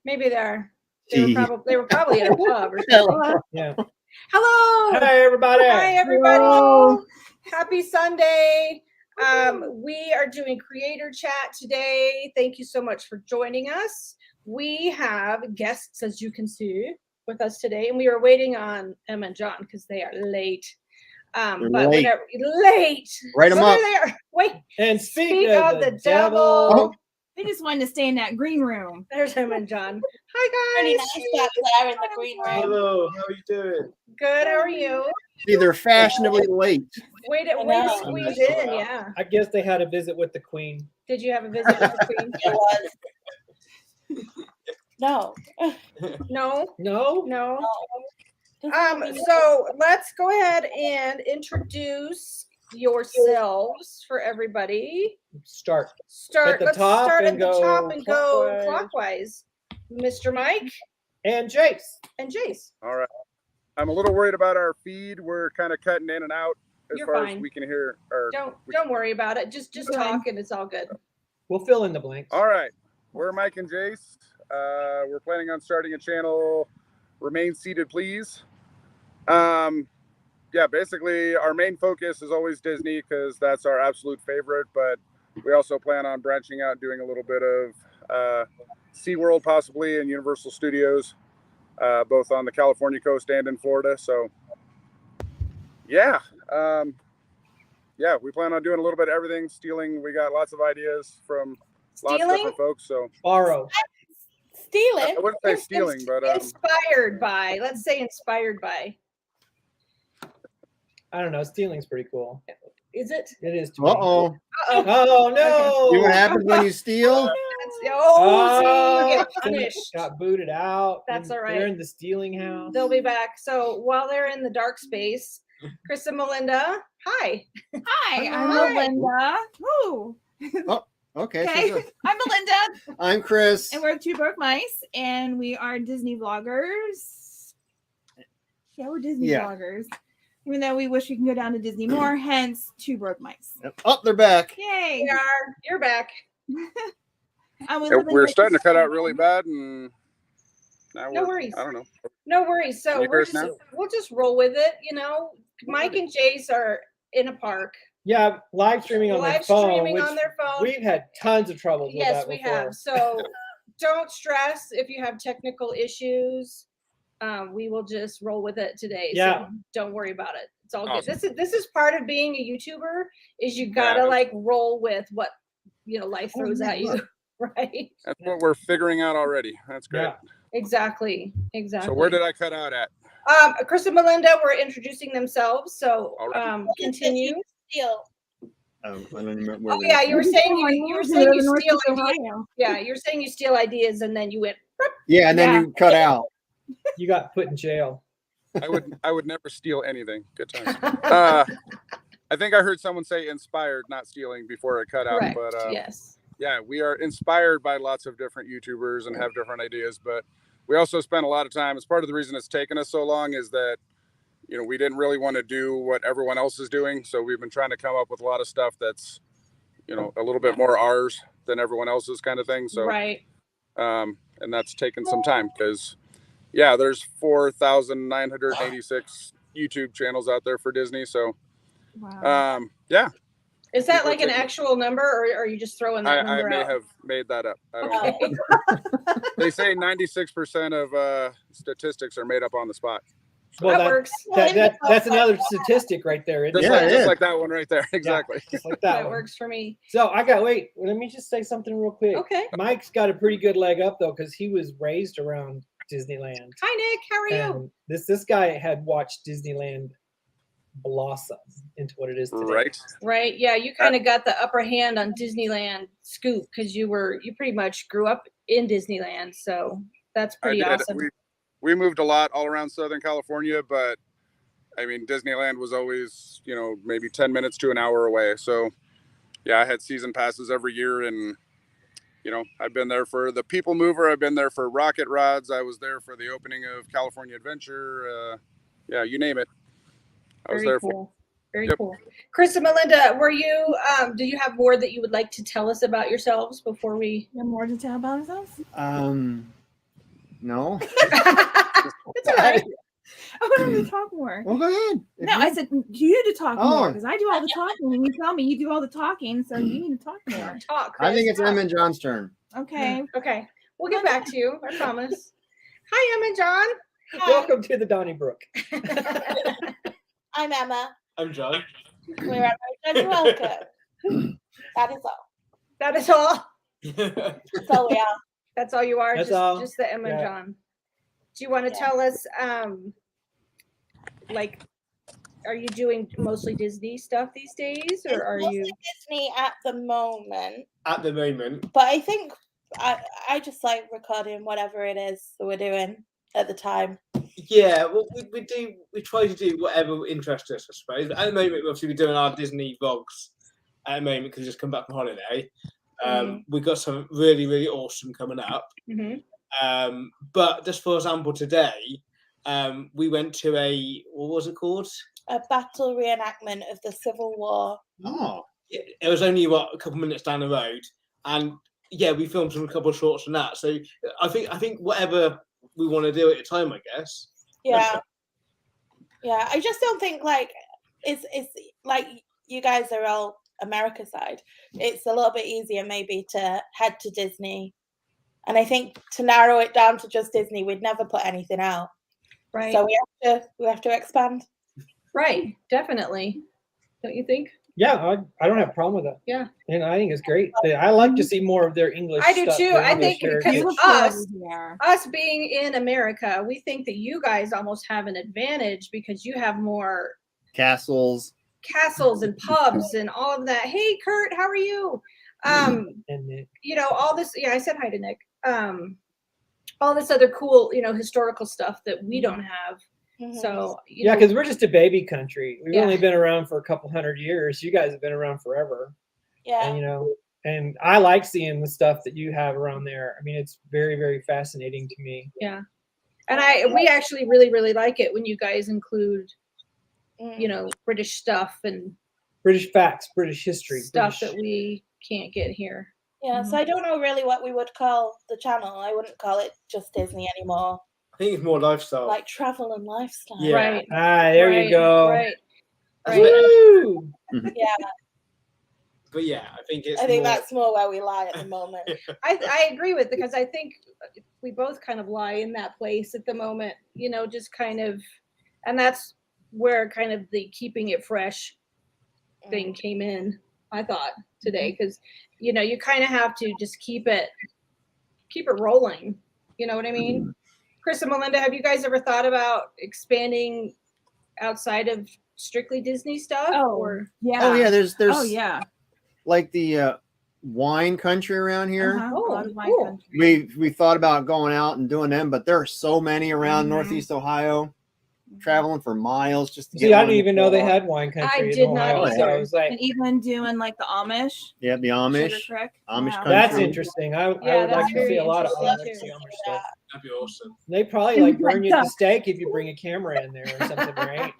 Maybe they were probably in a pub or something. Yeah. Hello. Hi, everybody. Hi, everybody. Hello. Happy Sunday. We are doing Creator Chat today. Thank you so much for joining us. We have guests, as you can see, with us today, and we are waiting on Emma and John because they are late. Late. Late. Write them up. They are. Wait. And Speak of the devil. Oh. We just wanted to stay in that green room. There's Emma and John. Hi, Pretty guys. nice that are in the green room. Hello. How are you doing? Good. How are you? See, they're fashionably late. Way to squeeze in. Yeah. I guess they had a visit with the Queen. Did you have a visit with the Queen? It was. No. No. No? No. So let's go ahead and introduce yourselves for everybody. Start. Let's start at the go top and go clockwise. clockwise. Mr. Mike And Jace. and Jace. All right. I'm a little worried about our feed. We're kind of cutting in and out as You're far fine. as we can hear. Or Don't worry about it. Just talk and it's all good. We'll fill in the blanks. all right. We're Mike and Jace. We're planning on starting a channel. Remain seated, please. Yeah, basically our main focus is always Disney because that's our absolute favorite. But we also plan on branching out, doing a little bit of SeaWorld possibly and Universal Studios, both on the California coast and in Florida. So yeah, we plan on doing a little bit of everything. Stealing, we got lots of ideas from lots of different folks. So Borrow. Stealing. I wouldn't say stealing, but inspired by. Let's say inspired by. I don't know. Stealing's pretty cool. Is it? It is. to me. Uh-oh. Oh, no. See what happens when you steal? See, you get punished. Got booted out. That's all right. They're in the stealing house. They'll be back. So while they're in the dark space, Chris and Melinda, hi. Hi, I'm Hi. Melinda. Woo. Okay. Okay, So I'm Melinda, I'm Chris. and we're Two Broke Mice, and we are Disney vloggers. Yeah, we're Disney Yeah. vloggers. Even though we wish we can go down to Disney more, hence Two Broke Mice. Oh, they're back. Yay! You're back. we're starting to cut out really bad, and now No worries. I don't know. No worries. So Can you hear us now? we'll just roll with it. You know, Mike and Jace are in a park, Yeah, live streaming on their live phone. streaming which on their phone. We've had tons of trouble with Yes, that we before. have. So don't stress if you have technical issues. We will just roll with it today. Yeah. So don't worry about it. It's all Awesome. good. This is part of being a YouTuber is you gotta like roll with what life throws at you. Right? That's what we're figuring out already. That's great. Yeah. Exactly. So where did I cut out at? Chris and Melinda were introducing themselves. So All right. continue. Steal. I don't remember where Oh yeah, you were saying you steal ideas. Ohio. Yeah, you're saying you steal ideas and then you went. Yeah, and then you cut out. You got put in jail. I would never steal anything. Good times. I think I heard someone say inspired, not stealing, before it cut out. Correct. But Yes. yeah, we are inspired by lots of different YouTubers and have different ideas. But we also spend a lot of time. As part of the reason it's taken us so long is that we didn't really want to do what everyone else is doing. So we've been trying to come up with a lot of stuff that's a little bit more ours than everyone else's kind of thing. So Right. and that's taken some time because. Yeah, there's 4,986 YouTube channels out there for Disney. So, Wow. yeah. Is that like an actual number, or are you just throwing that I number may out? have made that up. I don't know. They say 96% of statistics are made up on the spot. Well, That works. That's another statistic right there. Isn't Just, it? Yeah, like, it just is. like that one right there. Exactly. Just like that That one. works for me. So let me just say something real quick. Okay. Mike's got a pretty good leg up though, because he was raised around Disneyland. Hi, Nick. How are you? And this guy had watched Disneyland blossom into what it is today. Right. Right. Yeah, you kind of got the upper hand on Disneyland scoop because you pretty much grew up in Disneyland. So that's pretty I did. awesome. We moved a lot all around Southern California, but I mean, Disneyland was always, maybe 10 minutes to an hour away. So yeah, I had season passes every year, and I've been there for the People Mover. I've been there for Rocket Rods. I was there for the opening of California Adventure. Yeah, you name it. I was there for. Very Yep. cool. Chris and Melinda, were you? Do you have more that you would like to tell us about yourselves before we? You have more to tell about ourselves? No. It's all right. I want him to talk more. Well, go ahead. No, I said you to talk more Oh. because I do all the talking. And you tell me you do all the talking, so you need to talk more. Talk, I think Chris, it's Em and John's turn. Okay. Okay, we'll get back to you. I promise. Hi, Em and John. Welcome to the Donnybrook. I'm Emma. I'm John. Wherever you're welcome. That is all. That is all. That's all we are. That's all you are. That's just, all. just the Emma and Yeah. John. Do you want to Yeah. tell us, like, are you doing mostly Disney stuff these days, or are It's you? mostly Disney at the moment, At the moment, but I think I just like recording whatever it is that we're doing at the time. yeah, well, we try to do whatever interests us, I suppose. At the moment, obviously, we're doing our Disney vlogs. At the moment, because we just come back from holiday. We've got some really, really awesome coming up. Mhm. But just for example, today, we went to what was it called? A battle reenactment of the Civil War. Oh. It was only a couple minutes down the road, and yeah, we filmed a couple of shorts from that. So I think whatever we want to do at the time, I guess. Yeah. Yeah. I just don't think like it's like you guys are all America side. It's a little bit easier maybe to head to Disney. And I think to narrow it down to just Disney, we'd never put anything out. Right. So we have to expand. Right. Definitely. Don't you think? Yeah, I don't have a problem with it. Yeah. And I think it's great. I like to see more of their English. I do stuff, too. their I English think heritage. because Yeah. us being in America, we think that you guys almost have an advantage because you have more Castles. castles and pubs and all of that. Hey, Kurt, how are you? And Nick. You know, all this. Yeah, I said hi to Nick. All this other cool, you know, historical stuff that we don't have. Mhm. So you Yeah, know, because we're just a baby country. We've Yeah. only been around for a couple hundred years. You guys have been around forever. Yeah. And, you know, and I like seeing the stuff that you have around there. I mean, it's very, very fascinating to me. yeah. And we actually really, really like it when you guys include, you know, British stuff and British facts, British history, stuff British- that we can't get here. Yeah, so I don't know really what we would call the channel. I wouldn't call it just Disney anymore. I think it's more lifestyle. Like travel and lifestyle. Yeah. Right. there right, you go. Right. That's Right. Woo! Yeah, But yeah, I think it's. I think more, that's more where we lie at the moment. I agree with, because I think we both kind of lie in that place at the moment, you know, just kind of, and that's where kind of the keeping it fresh thing came in, I thought, today, because you know, you kind of have to just keep it rolling, you know what I mean? Chris and Melinda, have you guys ever thought about expanding outside of strictly Disney stuff? Or yeah. Oh yeah, there's Oh yeah. like the wine country around here. Uh-huh. Oh, A lot of wine cool. country. We thought about going out and doing them, but there are so many around Mhm. Northeast Ohio, traveling for miles just to get. See, I one didn't to even know they pull off. had wine country. I in did not Ohio, so either. I was like, And even doing like the Amish. Yeah, the Sugar Amish. Creek. Amish Yeah. country. that's interesting. I would that's like to very see a lot of interesting, Amish too. stuff. That'd be awesome. They probably And like we got burn you at the ducks. stake if you bring a camera in there or something, right?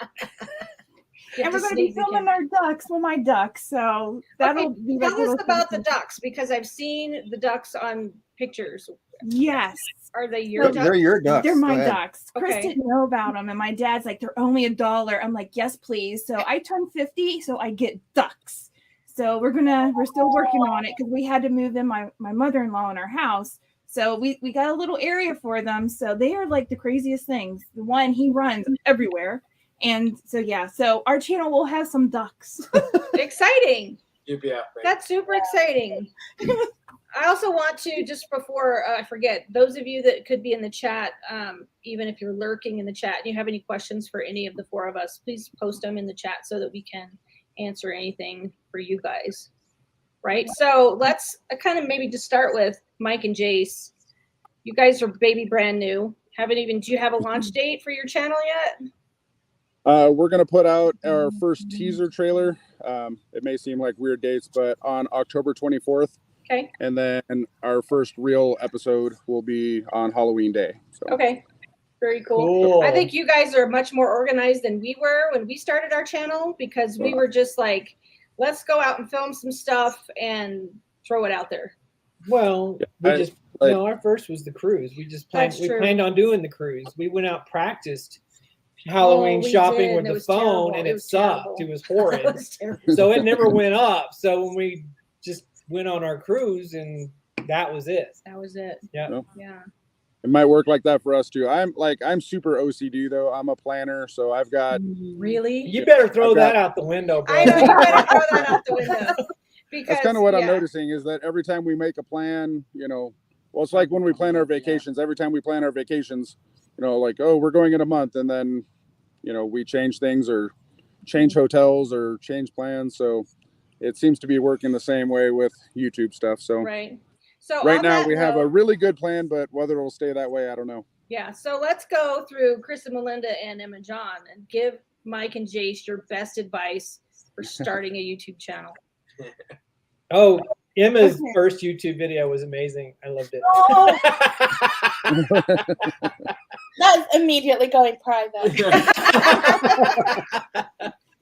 Get And we're to going to be sneak the filming camera. our ducks. Well, my ducks. So that'll be like Tell us little about the things. ducks, because I've seen the ducks on pictures. Yes. Are they your They're, ducks? they're your ducks. They're Go my ahead. ducks. Chris Okay. didn't know about them, and my dad's like, they're only $1. I'm like, yes, please. So I turned 50, so I get ducks. So we're still working on it because we had to move in my mother-in-law in our house. So we got a little area for them. So they are like the craziest things. The one, he runs everywhere. And so yeah, so our channel will have some ducks. Exciting. You'd be happy. That's super exciting. I also want to, just before I forget, those of you that could be in the chat, even if you're lurking in the chat and you have any questions for any of the four of us, please post them in the chat so that we can answer anything for you guys. Right? So let's kind of maybe just start with Mike and Jace. You guys are baby brand new. Do you have a launch date for your channel yet? We're going to put out our first teaser trailer. It may seem like weird dates, but on October 24th. Okay. And then our first real episode will be on Halloween Day. So. Okay. Very cool. Cool. I think you guys are much more organized than we were when we started our channel, because we were just like, let's go out and film some stuff and throw it out there. Well, Yeah, No, our first was the cruise. We just planned. That's We true. planned on doing the cruise. We went out, practiced Halloween we shopping did, with and it the was phone, terrible. and It it was sucked. terrible. It was horrid. That was terrible. So it never went up. So when we just went on our cruise, and that was it. That was it. Yeah. Nope. Yeah. It might work like that for us too. I'm super OCD though. I'm a planner, so I've got Really? You better throw I've got- that out the window, bro. I know, you better throw that out the window. Because, that's kind of what I'm yeah. noticing is that every time we make a plan, well, it's like when we plan our vacations. Every time we plan our vacations, like, oh, we're going in a month, and then, we change things or change hotels or change plans. So it seems to be working the same way with YouTube stuff. So Right. So right on now that we have a note- really good plan, but whether it'll stay that way, I don't know. Yeah. So let's go through Chris and Melinda and Em and John and give Mike and Jace your best advice for starting a YouTube channel. Oh, Emma's Okay. first YouTube video was amazing. I loved it. Oh, that is immediately going private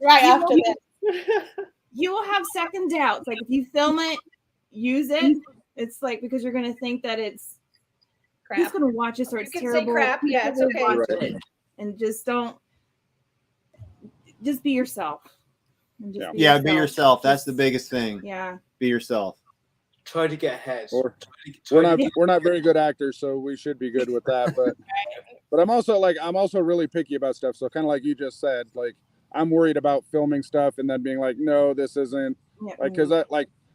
right You after will- this. You will have second doubts. Like if you film it, use it. It's like because you're gonna think that it's who's Crap. gonna watch this or You it's can say terrible. crap. Yeah, it's People okay. will watch Right. it. And just don't. Just be yourself. And just Yeah, be yourself. That's the Just- biggest thing. Yeah. Be yourself. Try to get ahead. Or- Try to We're not very good actors, so we should be good with that. But I'm also really picky about stuff. So kind of like you just said, like I'm worried about filming stuff and then being like, no, this isn't Yeah. like because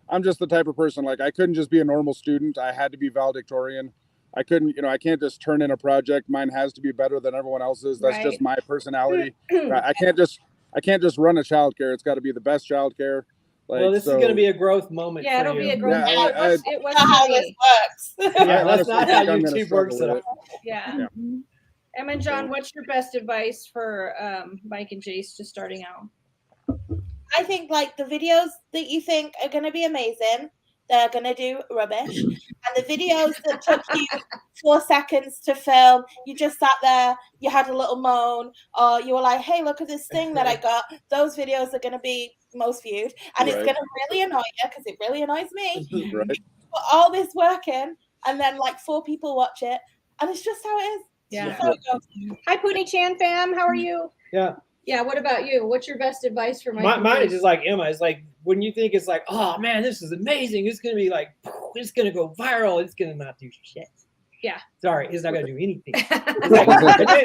I'm just the type of person like I couldn't just be a normal student. I had to be valedictorian. I couldn't, I can't just turn in a project. Mine has to be better than everyone else's. That's Right. just my personality. I can't just run a childcare. It's got to be the best childcare. Like, Well, this is going to be a growth moment. Yeah, for it'll you. be a growth. Yeah, moment. I- It was That's not how for this me. works. Yeah, I that's honestly not think how I'm gonna YouTube struggle works with at all. it. Yeah. Yeah. Em and John, what's your best advice for Mike and Jace just starting out? I think like the videos that you think are going to be amazing, they're going to do rubbish. And the videos that took you 4 seconds to film, you just sat there, you had a little moan, or you were like, hey, look at this thing that I got. Those videos are going to be most viewed. And it's Right. going to really annoy you because it really annoys me. Right. Put all this work in, and then like 4 people watch it. And it's just how it is. Yeah. It's just how it goes. Hi, Poonie Chan fam. How are you? Yeah. Yeah. What about you? What's your best advice for Mike? and Mine is Jace? just like Emma. It's like when you think it's like, oh man, this is amazing. It's gonna be like, it's gonna go viral. It's gonna not do shit. Yeah. Sorry, it's not gonna do anything. It's like,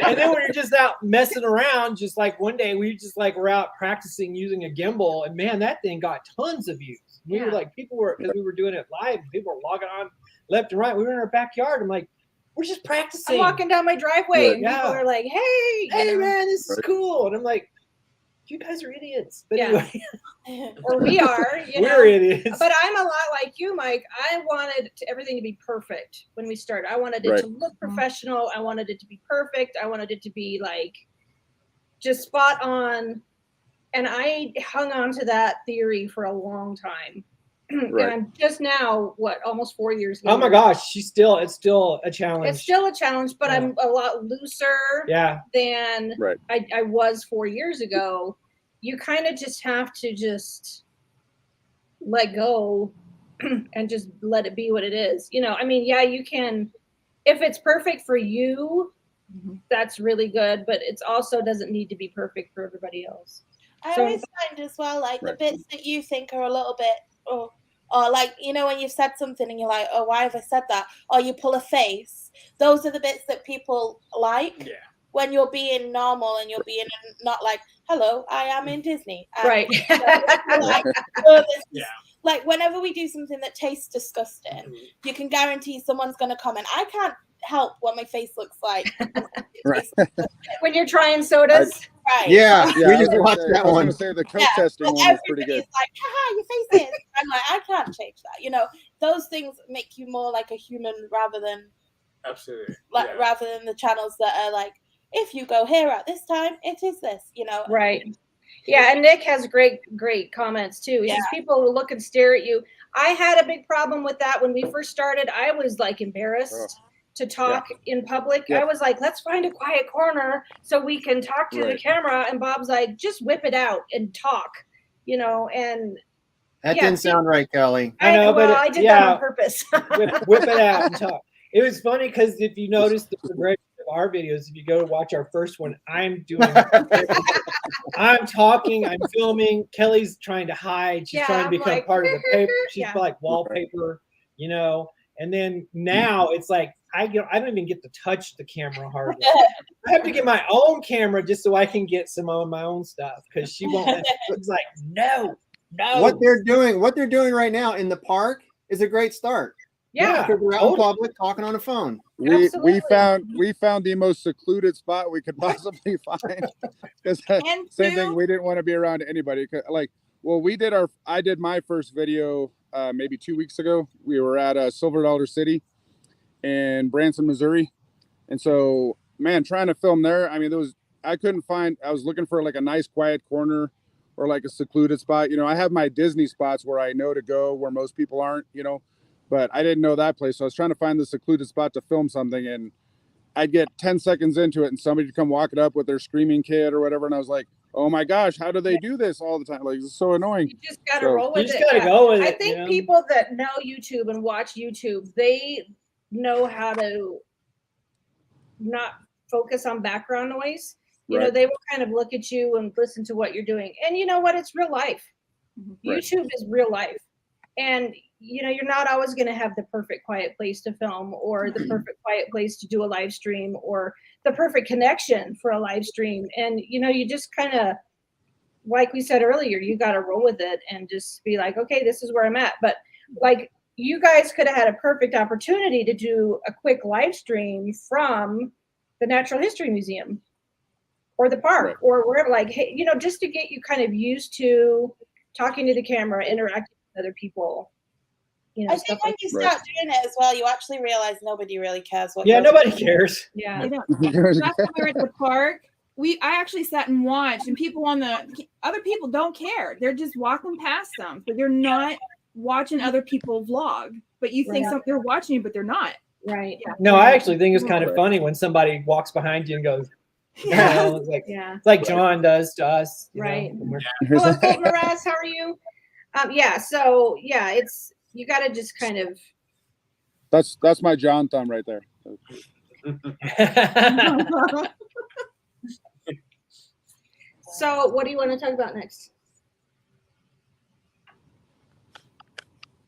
and then when you're just out messing around, just like one day we just like were out practicing using a gimbal, and man, that thing got tons of views. We were Yeah. like, people were because we were doing it live. People were logging on left and right. We were in our backyard. I'm like, we're just practicing. I'm walking down my driveway and Yeah. people are like, hey, Hey you know, man, this is Right. cool. And I'm like, you guys are idiots. But Yeah. anyway, or we are, you know. we're idiots. But I'm a lot like you, Mike. I wanted everything to be perfect when we started. I wanted it Right. to look professional. I wanted it to be perfect. I wanted it to be like just spot on. And I hung on to that theory for a long time. Right. And I'm just now, almost 4 years Oh my later. gosh, it's still a challenge. It's still a challenge, but Yeah. I'm a lot looser Yeah. than Right. I was 4 years ago. You kind of just have to just let go and just let it be what it is. I mean, yeah, you can, if it's perfect for you, that's really good, but it's also doesn't need to be perfect for everybody else. I So- always find as well, like the Right. bits that you think are a little bit, or like, when you've said something and you're like, oh, why have I said that? Or you pull a face. Those are the bits that people like Yeah. when you're being normal and you're being not like, hello, I am in Disney. And Right. you're like, oh, this is- Yeah. like whenever we do something that tastes disgusting, you can guarantee someone's going to comment. I can't help what my face looks like. Right. When you're trying sodas. Right. Yeah, Yeah, we I was just gonna watched say- that I was one. gonna say the coke Yeah, testing but one was pretty everybody's good. like, haha, your face is. I'm like, I can't change that. Those things make you more like a human rather than Absolutely. like Yeah. rather than the channels that are like, if you go here at this time, it is this. Right. Yeah, and Nick has great comments too. He says Yeah. people will look and stare at you. I had a big problem with that when we first started. I was like embarrassed to talk in public. Yeah. I was like, let's find a quiet corner so we can talk to the Right. camera. And Bob's like, just whip it out and talk, and That Yeah, didn't see- sound right, Kelly. I know, but I did that yeah. on purpose. Whip it out and talk. It was funny because if you notice the progression of our videos, if you go to watch our first one, I'm talking, I'm filming. Kelly's trying to hide. She's trying to I'm become like, part of the paper. She's yeah. like wallpaper, you know. And then now it's like I don't even get to touch the camera hardly. I have to get my own camera just so I can get some of my own stuff because she won't. It's like no. What they're doing right now in the park is a great start. Yeah. Because we're out in public talking on the phone. We Absolutely. found the most secluded spot we could possibly find. Because same thing, we didn't want to be around anybody. Like, well, I did my first video maybe 2 weeks ago. We were at Silver Dollar City in Branson, Missouri, and so man, trying to film there. I mean, I was looking for like a nice quiet corner or like a secluded spot. You know, I have my Disney spots where I know to go where most people aren't. You know. But I didn't know that place. So I was trying to find the secluded spot to film something. And I'd get 10 seconds into it and somebody would come walking up with their screaming kid or whatever. And I was like, oh my gosh, how do they do this all the time? Like, it's so annoying. You just got to roll with it. You just got to go with it. I think people that know YouTube and watch YouTube, they know how to not focus on background noise. You know, they will kind of look at you and listen to what you're doing. And you know what? It's real life. YouTube is real life. And you know, you're not always going to have the perfect quiet place to film or the perfect quiet place to do a live stream or the perfect connection for a live stream. And, you know, you just kind of, like we said earlier, you got to roll with it and just be like, okay, this is where I'm at. But like you guys could have had a perfect opportunity to do a quick live stream from the Natural History Museum or the park or wherever, like, hey, you know, just to get you kind of used to talking to the camera, interacting with other people. You know, I think when you start doing it as well, you actually realize nobody really cares what. Yeah, nobody cares. Yeah. Last time we were at the park, I actually sat and watched, and other people don't care. They're just walking past them, but they're not watching other people vlog. But you think they're watching you, but they're not. Right. Yeah. No, I actually think it's kind of funny when somebody walks behind you and goes, Yeah. it's like John does to us. Right. Hello, Colt Mraz, how are you? It's you got to just kind of. That's my John thumb right there. So, what do you want to talk about next?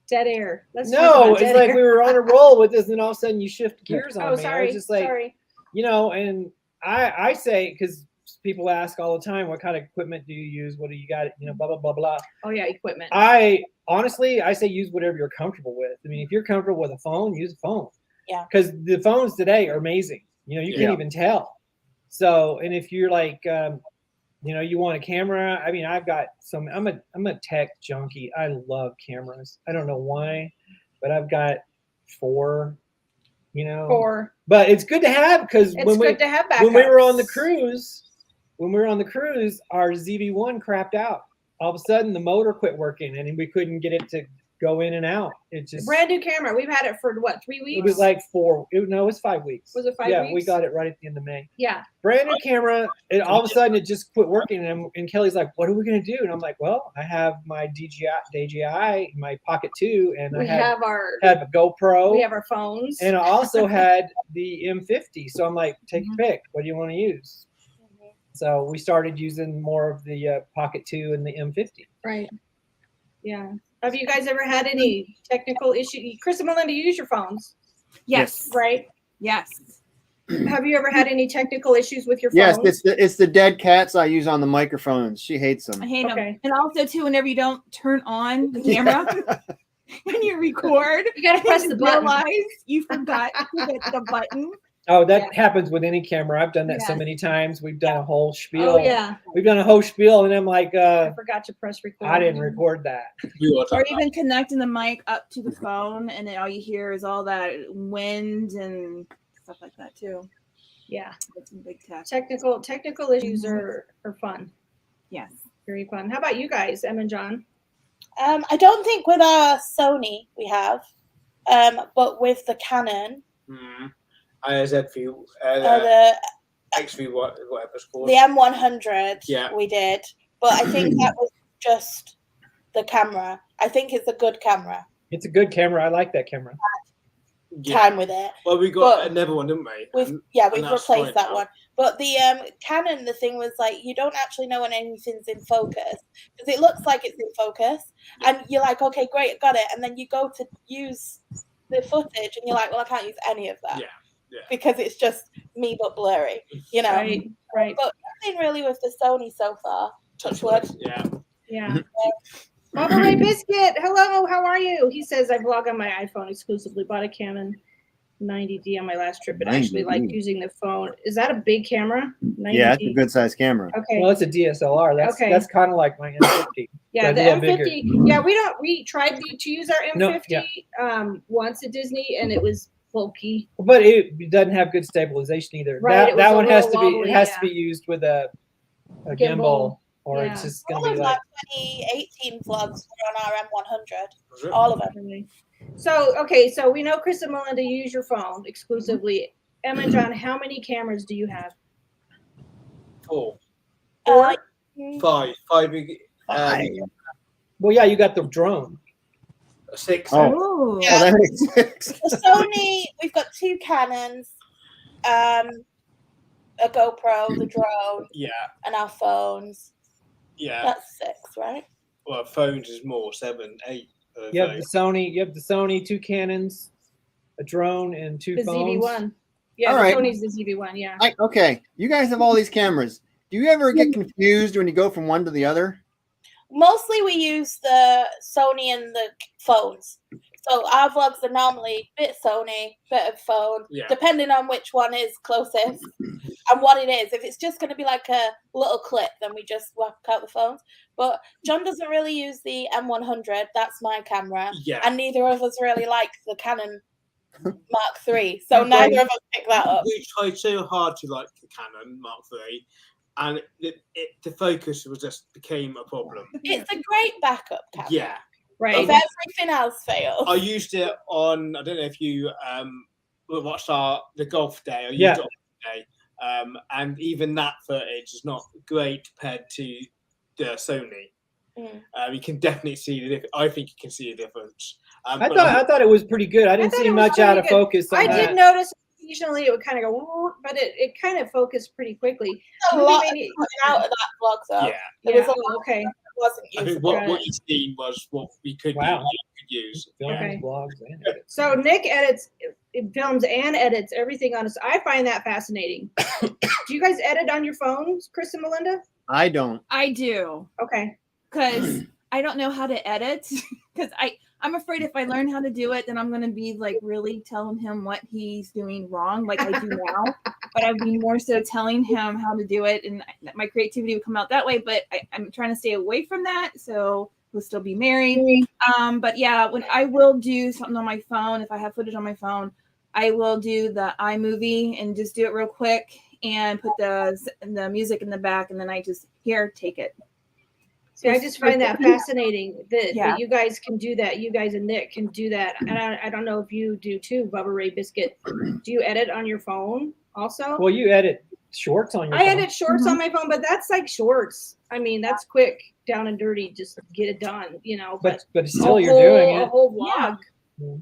Dead air. It's like we were on a roll with this, and all of a sudden you shift gears on me. Sorry. I was just like, you know, and I say, because people ask all the time, what kind of equipment do you use? What do you got? You know, blah, blah, blah, blah. Oh, yeah, equipment. I say use whatever you're comfortable with. I mean, if you're comfortable with a phone, use a phone. Yeah. Because the phones today are amazing. You know, you can't even tell. So, and if you're like, you know, you want a camera. I mean, I've got I'm a tech junkie. I love cameras. I don't know why, but I've got 4. You know, 4. But it's good to have because when we were on the cruise, our ZV-1 crapped out. All of a sudden, the motor quit working, and we couldn't get it to go in and out. It just brand new camera. We've had it for what, 3 weeks? It was like 4. It was 5 weeks. Was it 5 weeks? Yeah, we got it right at the end of May. Yeah. Brand new camera, and all of a sudden it just quit working. And Kelly's like, "What are we gonna do?" And I'm like, "Well, I have my DJI, my Pocket 2, and I have a GoPro. We have our phones, and I also had the M50. So I'm like, take your pick. What do you want to use? So we started using more of the Pocket 2 and the M50. Right. Yeah. Have you guys ever had any technical issues? Chris and Melinda, you use your phones. Yes. Right? Yes. Have you ever had any technical issues with your phones? Yes, it's the dead cats I use on the microphones. She hates them. I hate them. And also, too, whenever you don't turn on the camera when you record, you got to press the button. Realize you forgot to hit the button. Oh, that happens with any camera. I've done that so many times. We've done a whole spiel. Oh, yeah. We've done a whole spiel, and I'm like, I forgot to press record. I didn't record that. Or even connecting the mic up to the phone, and then all you hear is all that wind and stuff like that, too. Yeah. It's some big tech. Technical issues are fun. Yes. Very fun. How about you guys, Em and John? I don't think with our Sony we have, but with the Canon. ZV, the XV, whatever it's called. The M100, we did, but I think that was just the camera. I think it's a good camera. It's a good camera. I like that camera. time with it. Well, we got But another one, didn't we? We've And we've that's replaced fine that now. one. But the Canon, the thing was like you don't actually know when anything's in focus because it looks like it's in focus, and you're like, okay, great, got it, and then you go to use the footage, and you're like, well, I can't use any of that. Yeah. Because it's just me but blurry, you know. Right. But nothing really with the Sony so far. Touch wood. Yeah. Bubba Ray Biscuit, hello, how are you? He says, I vlog on my iPhone exclusively, bought a Canon 90D on my last trip, but actually 90D. liked using the phone. Is that a big camera? 90D? Yeah, it's a good sized camera. Okay. Well, it's a DSLR. That's kind of like my M50. Yeah, but the a little M50. bigger. Yeah, we tried to use our M50 once at Disney, and it was bulky. But it doesn't have good stabilization either. Right, That it one was a has to little be. wobbly, It has yeah. to be used with a Gimbal. gimbal, or Yeah. it's just All gonna of be our like. 2018 vlogs were on our M100. All of them. So okay, so we know Chris and Melinda use your phone exclusively. Emma and John, how many cameras do you have? 4, Uh, 5, 5. Well, yeah, you got the drone. 6. Oh. Ooh. Yeah. that makes sense. The Sony, we've got 2 Canons, a GoPro, the drone, Yeah. and our phones. Yeah. That's 6, right? Well, phones is more 7, 8. You have the Sony, 2 Canons, a drone, and 2 The phones. ZV-1. Yeah, All the right. Sony's the ZV-1. Yeah. Okay, you guys have all these cameras. Do you ever get confused when you go from one to the other? Mostly we use the Sony and the phones. So our vlogs are normally bit Sony, bit of phone, depending on which one is closest and what it is. If it's just going to be like a little clip, then we just whack out the phones. But John doesn't really use the M100. That's my camera. Yeah. And neither of us really like the Canon Mark III. So neither of us pick that up. We tried so hard to like the Canon Mark III, and the focus was just became a problem. It's a great backup camera. Yeah. Right. If everything else fails. I used it on. I don't know if you watched the golf day. I used it on the day, and even that footage is not great compared to the Sony. You can definitely see the difference. I think you can see a difference. I thought it was pretty good. I didn't thought see it was much out of pretty good. focus. I On did that. notice occasionally it would kind of go, "Whoop," but it kind of focused pretty quickly. A lot out of that vlog though. Yeah. There was a lot okay. that wasn't I think usable. what you seen was what we could use. Films, Okay. blogs, and edits. So Nick films and edits everything on us. I find that fascinating. Do you guys edit on your phones, Chris and Melinda? I don't. I do. Okay. Because I don't know how to edit. Because I'm afraid if I learn how to do it, then I'm going to be like really telling him what he's doing wrong, like I do now. But I'd be more so telling him how to do it, and my creativity would come out that way. But I'm trying to stay away from that, so we'll still be married. But yeah, when I will do something on my phone, if I have footage on my phone, I will do the iMovie and just do it real quick and put the music in the back, and then I just take it. See, I just find that fascinating that Yeah. you guys can do that. You guys and Nick can do that. And I don't know if you do too, Bubba Ray Biscuit. Do you edit on your phone also? Well, you edit shorts on your I phone. edit shorts on my phone, but that's like shorts. I mean, that's quick, down and dirty, just get it done, you know. But still, you're doing a it. whole vlog. Yeah.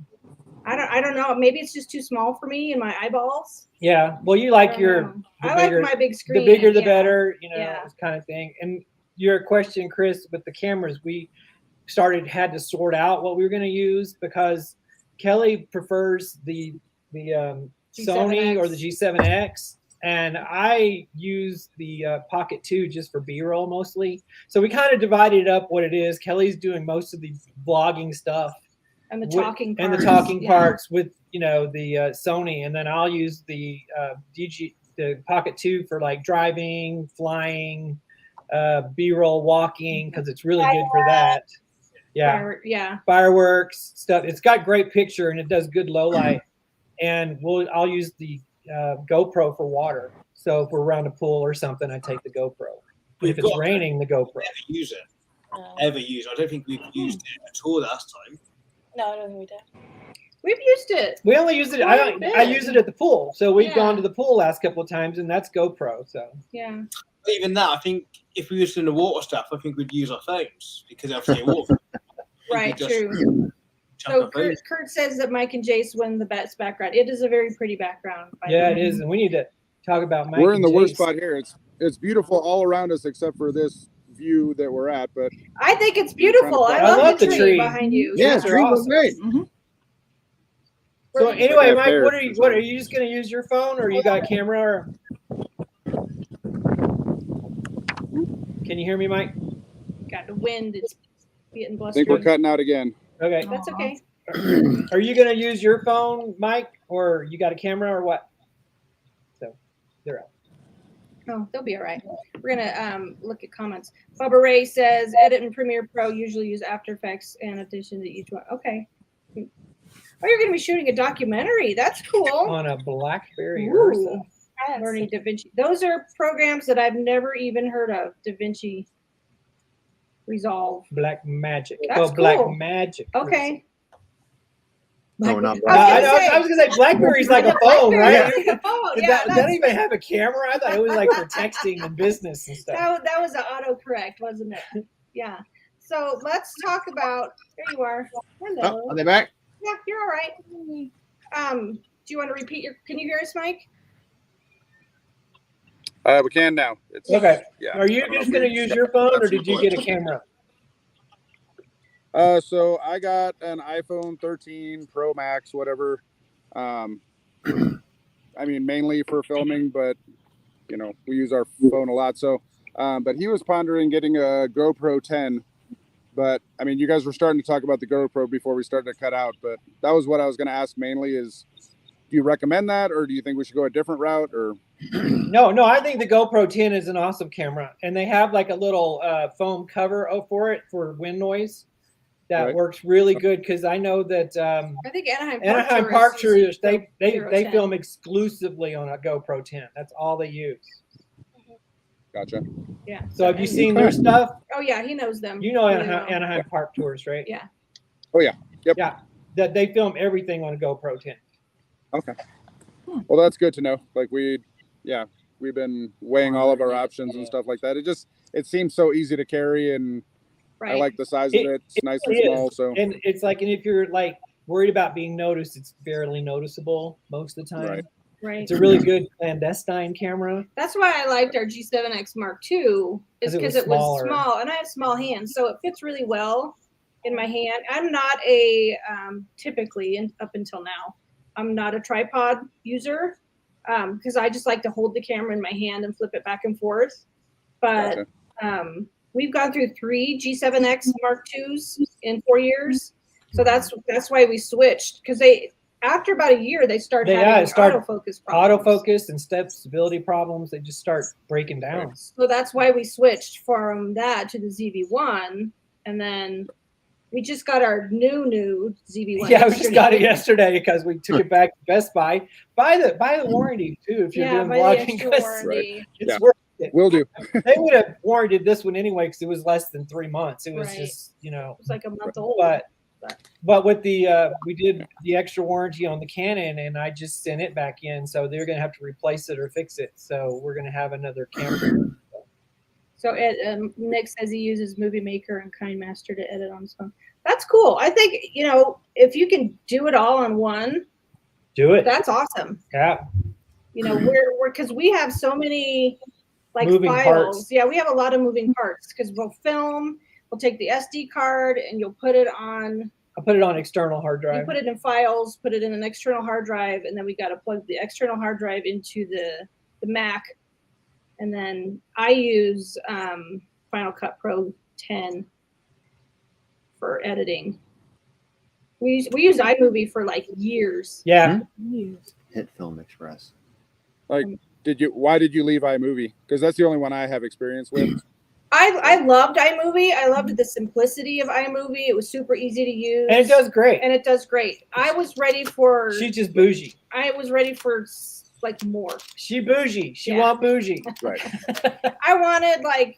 I don't know. Maybe it's just too small for me and my eyeballs. Yeah. Well, you I like don't your. know. the I bigger- like my big screen. The bigger, the yeah. better. You know, Yeah. this kind of thing. And your question, Chris, with the cameras, we had to sort out what we were going to use because Kelly prefers the Sony or the G7X, and I use the Pocket 2 just for B-roll mostly. So we kind of divided up what it is. Kelly's doing most of the vlogging stuff And the talking parts. and the talking parts with the Sony, and then I'll use the Pocket 2 for like driving, flying, B-roll, walking, because it's really good for that. Yeah. Fireworks stuff. It's got great picture and it does good low light. And I'll use the GoPro for water. So if we're around a pool or something, I take the GoPro. If it's raining, the GoPro. Ever use it? I don't think we've used it at all last time. No, I don't think we did. We've used it. We only use it. I use it at the pool. So we've gone to the pool last couple of times, and that's GoPro. So yeah. But even that, I think if we were in the water stuff, I think we'd use our phones because obviously water. Right. True. So Kurt says that Mike and Jace win the best background. It is a very pretty background. Yeah, it is, and we need to talk about Mike. We're in and the worst Jace. spot here. It's beautiful all around us except for this view that we're at, but I think it's beautiful. I love the tree behind you. Yeah, Trees are trees look awesome. great. So anyway, have Mike, hair what or are something. you just gonna use your phone, or you got a camera, or can you hear me, Mike? Got the wind. It's getting I blustery. think we're cutting out again. Okay. That's okay. Are you gonna use your phone, Mike, or you got a camera, or what? So they're out. Oh, they'll be all right. We're gonna look at comments. Bubba Ray says, edit in Premiere Pro. Usually use After Effects and addition to each one. Okay. Oh, you're gonna be shooting a documentary. That's cool. On a BlackBerry Ooh. Ursa. Learning DaVinci. Those are programs that I've never even heard of. DaVinci Resolve. Black Magic. That's Black cool. Magic. Okay. No, not I black. I was gonna say BlackBerry's like a phone, right? Like a phone. Did Yeah, that even have a camera? I thought it was like for texting and business and stuff. that was an autocorrect, wasn't it? Yeah. So let's talk about. There you are. Hello. Oh, are they back? Yeah, you're all right. Do you want to repeat your? Can you hear us, Mike? We can now. It's Okay. Yeah. Are you just gonna use your phone, or did you get a camera? So I got an iPhone 13 Pro Max, whatever. I mean, mainly for filming, but you know, we use our phone a lot. So, but he was pondering getting a GoPro 10. But I mean, you guys were starting to talk about the GoPro before we started to cut out. But that was what I was going to ask mainly: is do you recommend that, or do you think we should go a different route? Or No, I think the GoPro 10 is an awesome camera, and they have like a little foam cover for it for wind noise that Right. works really good. Because I know that I think Anaheim Park Tourists, Tourists they 010. film exclusively on a GoPro 10. That's all they use. gotcha. Yeah. So have you seen their stuff? Oh yeah, he knows them. You know really well. Anaheim Park Tours, right? Yeah. Oh yeah. Yep. Yeah, that they film everything on a GoPro 10. Okay. Well, that's good to know. Like we've been weighing all of our options and stuff like that. It seems so easy to carry, and Right. I like the size of it. It's nice and really small. is. So And it's like, and if you're like worried about being noticed, it's barely noticeable most of the time. Right. Right. It's a really good clandestine camera. That's why I liked our G7X Mark II, is because it was smaller. small, and I have small hands, so it fits really well in my hand. I'm not a typically, up until now, I'm not a tripod user because I just like to hold the camera in my hand and flip it back and forth. But we've gone through 3 G7X Mark IIs in 4 years, so that's why we switched, because after about a year they start having autofocus problems. Autofocus and stability problems. They just start breaking down. So that's why we switched from that to the ZV-1, and then we just got our new ZV-1. Yeah, we just got it yesterday because we took it back to Best Buy. Buy the warranty too if you're doing vlogging. Warranty. It's Yeah. worth it. will do. They would have warranted this one anyway because it was less than 3 months. It was Right. just, It was like a month old. But with the we did the extra warranty on the Canon, and I just sent it back in, so they're gonna have to replace it or fix it. So we're gonna have another camera. So Nick says he uses Movie Maker and KineMaster to edit on his phone. That's cool. I think, if you can do it all on one, Do it. that's awesome. Yeah. We're because we have so many like Moving files. parts. Yeah, we have a lot of moving parts because we'll film, we'll take the SD card and you'll put it on. I'll put it on external hard You drive. put it in files, put it in an external hard drive, and then we got to plug the external hard drive into the Mac. And then I use Final Cut Pro 10 for editing. We use iMovie for like years. Yeah. Hit Film Express. Why did you leave iMovie? Because that's the only one I have experience with. I loved iMovie. I loved the simplicity of iMovie. It was super easy to use. And it does great. And it does great. I was ready for. She's just bougie. I was ready for like more. She bougie. She Yeah. want bougie. Right. I wanted like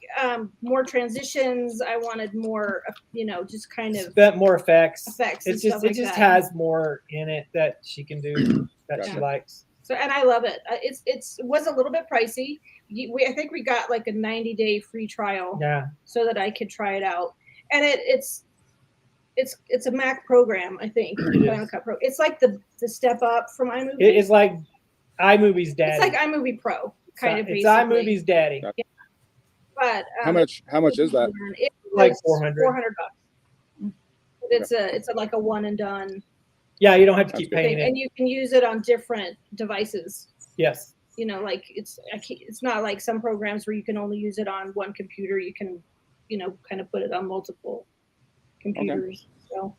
more transitions. I wanted more, just kind of Spent more effects. effects. It's and just stuff it like just that. has more in it that she can do that she Gotcha. likes. So, and I love it. It was a little bit pricey. I think we got like a 90-day free trial Yeah. so that I could try it out. And it's It's a Mac program, I think. It Final is. Cut Pro. It's like the step up from iMovie. It's like iMovie's daddy. It's like iMovie Pro, kind of It's basically. iMovie's daddy. But How much is that? It Like was 400. $400. But it's like a one and done Yeah, you don't have to keep That's paying thing, it. and you can use it on different devices. Yes. You know, like it's not like some programs where you can only use it on one computer. You can, kind of put it on multiple computers. So,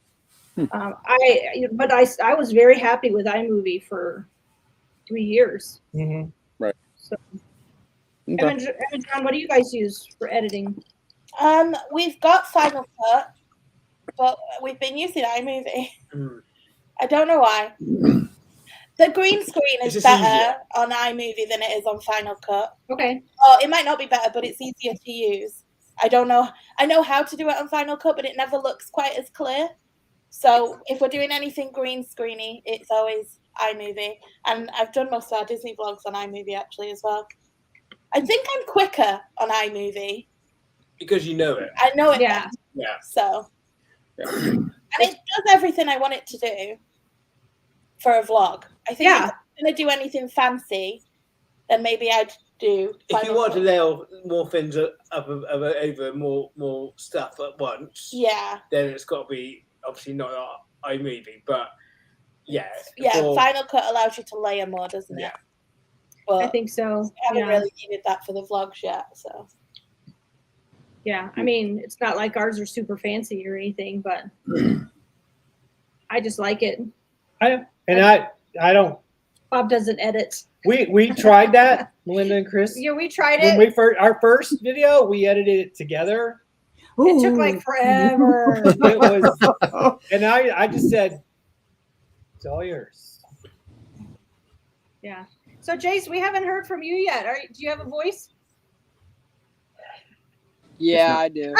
I was very happy with iMovie for 3 years. Mm-hmm. So, Okay. Em and John, what do you guys use for editing? We've got Final Cut, but we've been using iMovie. I don't know why. The green screen It's is just better on iMovie than it is on Final Cut. Okay. Oh, it might not be better, but it's easier to use. I don't know. I know how to do it on Final Cut, but it never looks quite as clear. So if we're doing anything green screeny, it's always iMovie. And I've done most of our Disney vlogs on iMovie actually as well. I think I'm quicker on iMovie. Because you know it. I know it Yeah. better. Yeah. So, and it does everything I want it to do for a vlog. I think if I'm going to do anything fancy, then maybe I'd do. If you want to layer more things up over more stuff at once, then it's got to be obviously not iMovie, but Final Cut allows you to layer more, doesn't it? Yeah. But I think so. I haven't really needed that for the vlogs yet, so. Yeah, I mean, it's not like ours are super fancy or anything, but I just like it. I don't. Bob doesn't edit. We tried that, Melinda and Chris. Yeah, we tried When it. our first video, we edited it together. It took like forever. It was, and I just said, "It's all yours." Yeah. So, Jace, we haven't heard from you yet. Do you have a voice? Yeah, I do.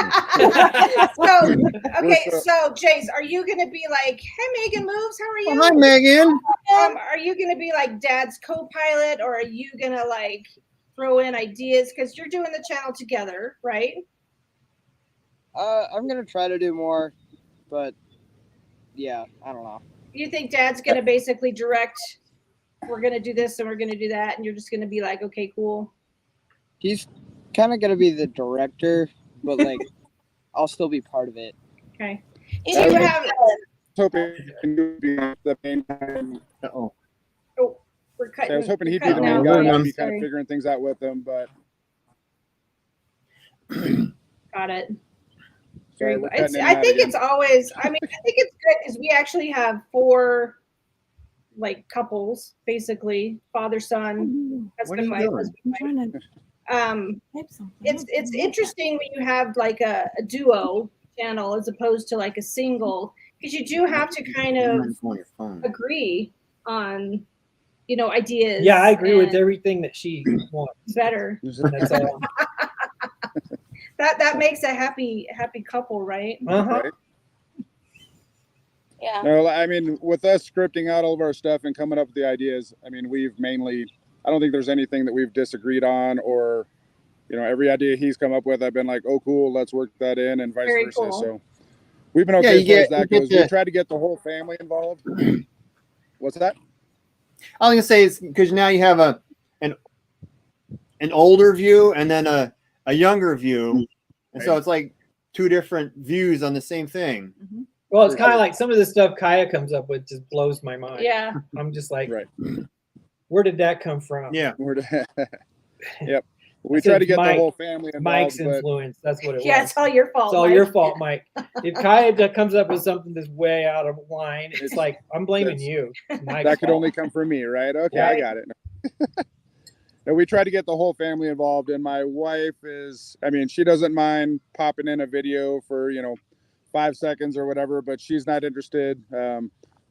So Jace, are you gonna be like, "Hey, Megan Moves, how are you?" Hi, Megan. Are you gonna be like Dad's co-pilot, or are you gonna like throw in ideas because you're doing the channel together, right? I'm gonna try to do more, but yeah, I don't know. You think Dad's gonna basically direct? We're gonna do this and we're gonna do that, and you're just gonna be like, "Okay, cool." He's kind of gonna be the director, but like I'll still be part of it. Okay. If Do you you have? Hoping he'd be the main guy. Oh, we're cutting. I was hoping he'd be we're the cutting main out. guy. Yeah, I'd be kind sorry. of figuring things out with him, but Got it. sorry, Very we're good. cutting in and I out think again. it's always. I mean, I think it's good because we actually have 4 like couples, basically father, son, What are husband, you wife, doing? husband, I'm wife. trying to type something. It's interesting when you have like a duo channel as opposed to like a single, because you do have to kind of On your phone. agree on ideas. Yeah, I agree with and everything that she wants. better. That's all. That makes a happy couple, right? Uh-huh. Right? Yeah. No, I mean, with us scripting out all of our stuff and coming up with the ideas, I mean, I don't think there's anything that we've disagreed on, or, every idea he's come up with, I've been like, oh, cool, let's work that in, and vice Very versa. cool. So we've been okay you as far as get- that you get goes. We the- tried to get the whole family involved. What's that? All I'm gonna say is because now you have an older view and then a younger view, and so it's like 2 different views on the same thing. Well, it's kind of like some of the stuff Kaya comes up with just blows my mind. Yeah. I'm just like, Right. where did that come from? Yeah. Yep. We That's try it, to get Mike- the whole family involved. Mike's but influence. That's what it Yeah, was. it's all your fault. It's all Mike. your fault, Mike. If Kaya comes up with something that's way out of line, it's like, I'm blaming That's- you. Mike's that could fault. only come from me, right? Okay, Right. I got it. No, we try to get the whole family involved, and my wife she doesn't mind popping in a video for 5 seconds or whatever, but she's not interested.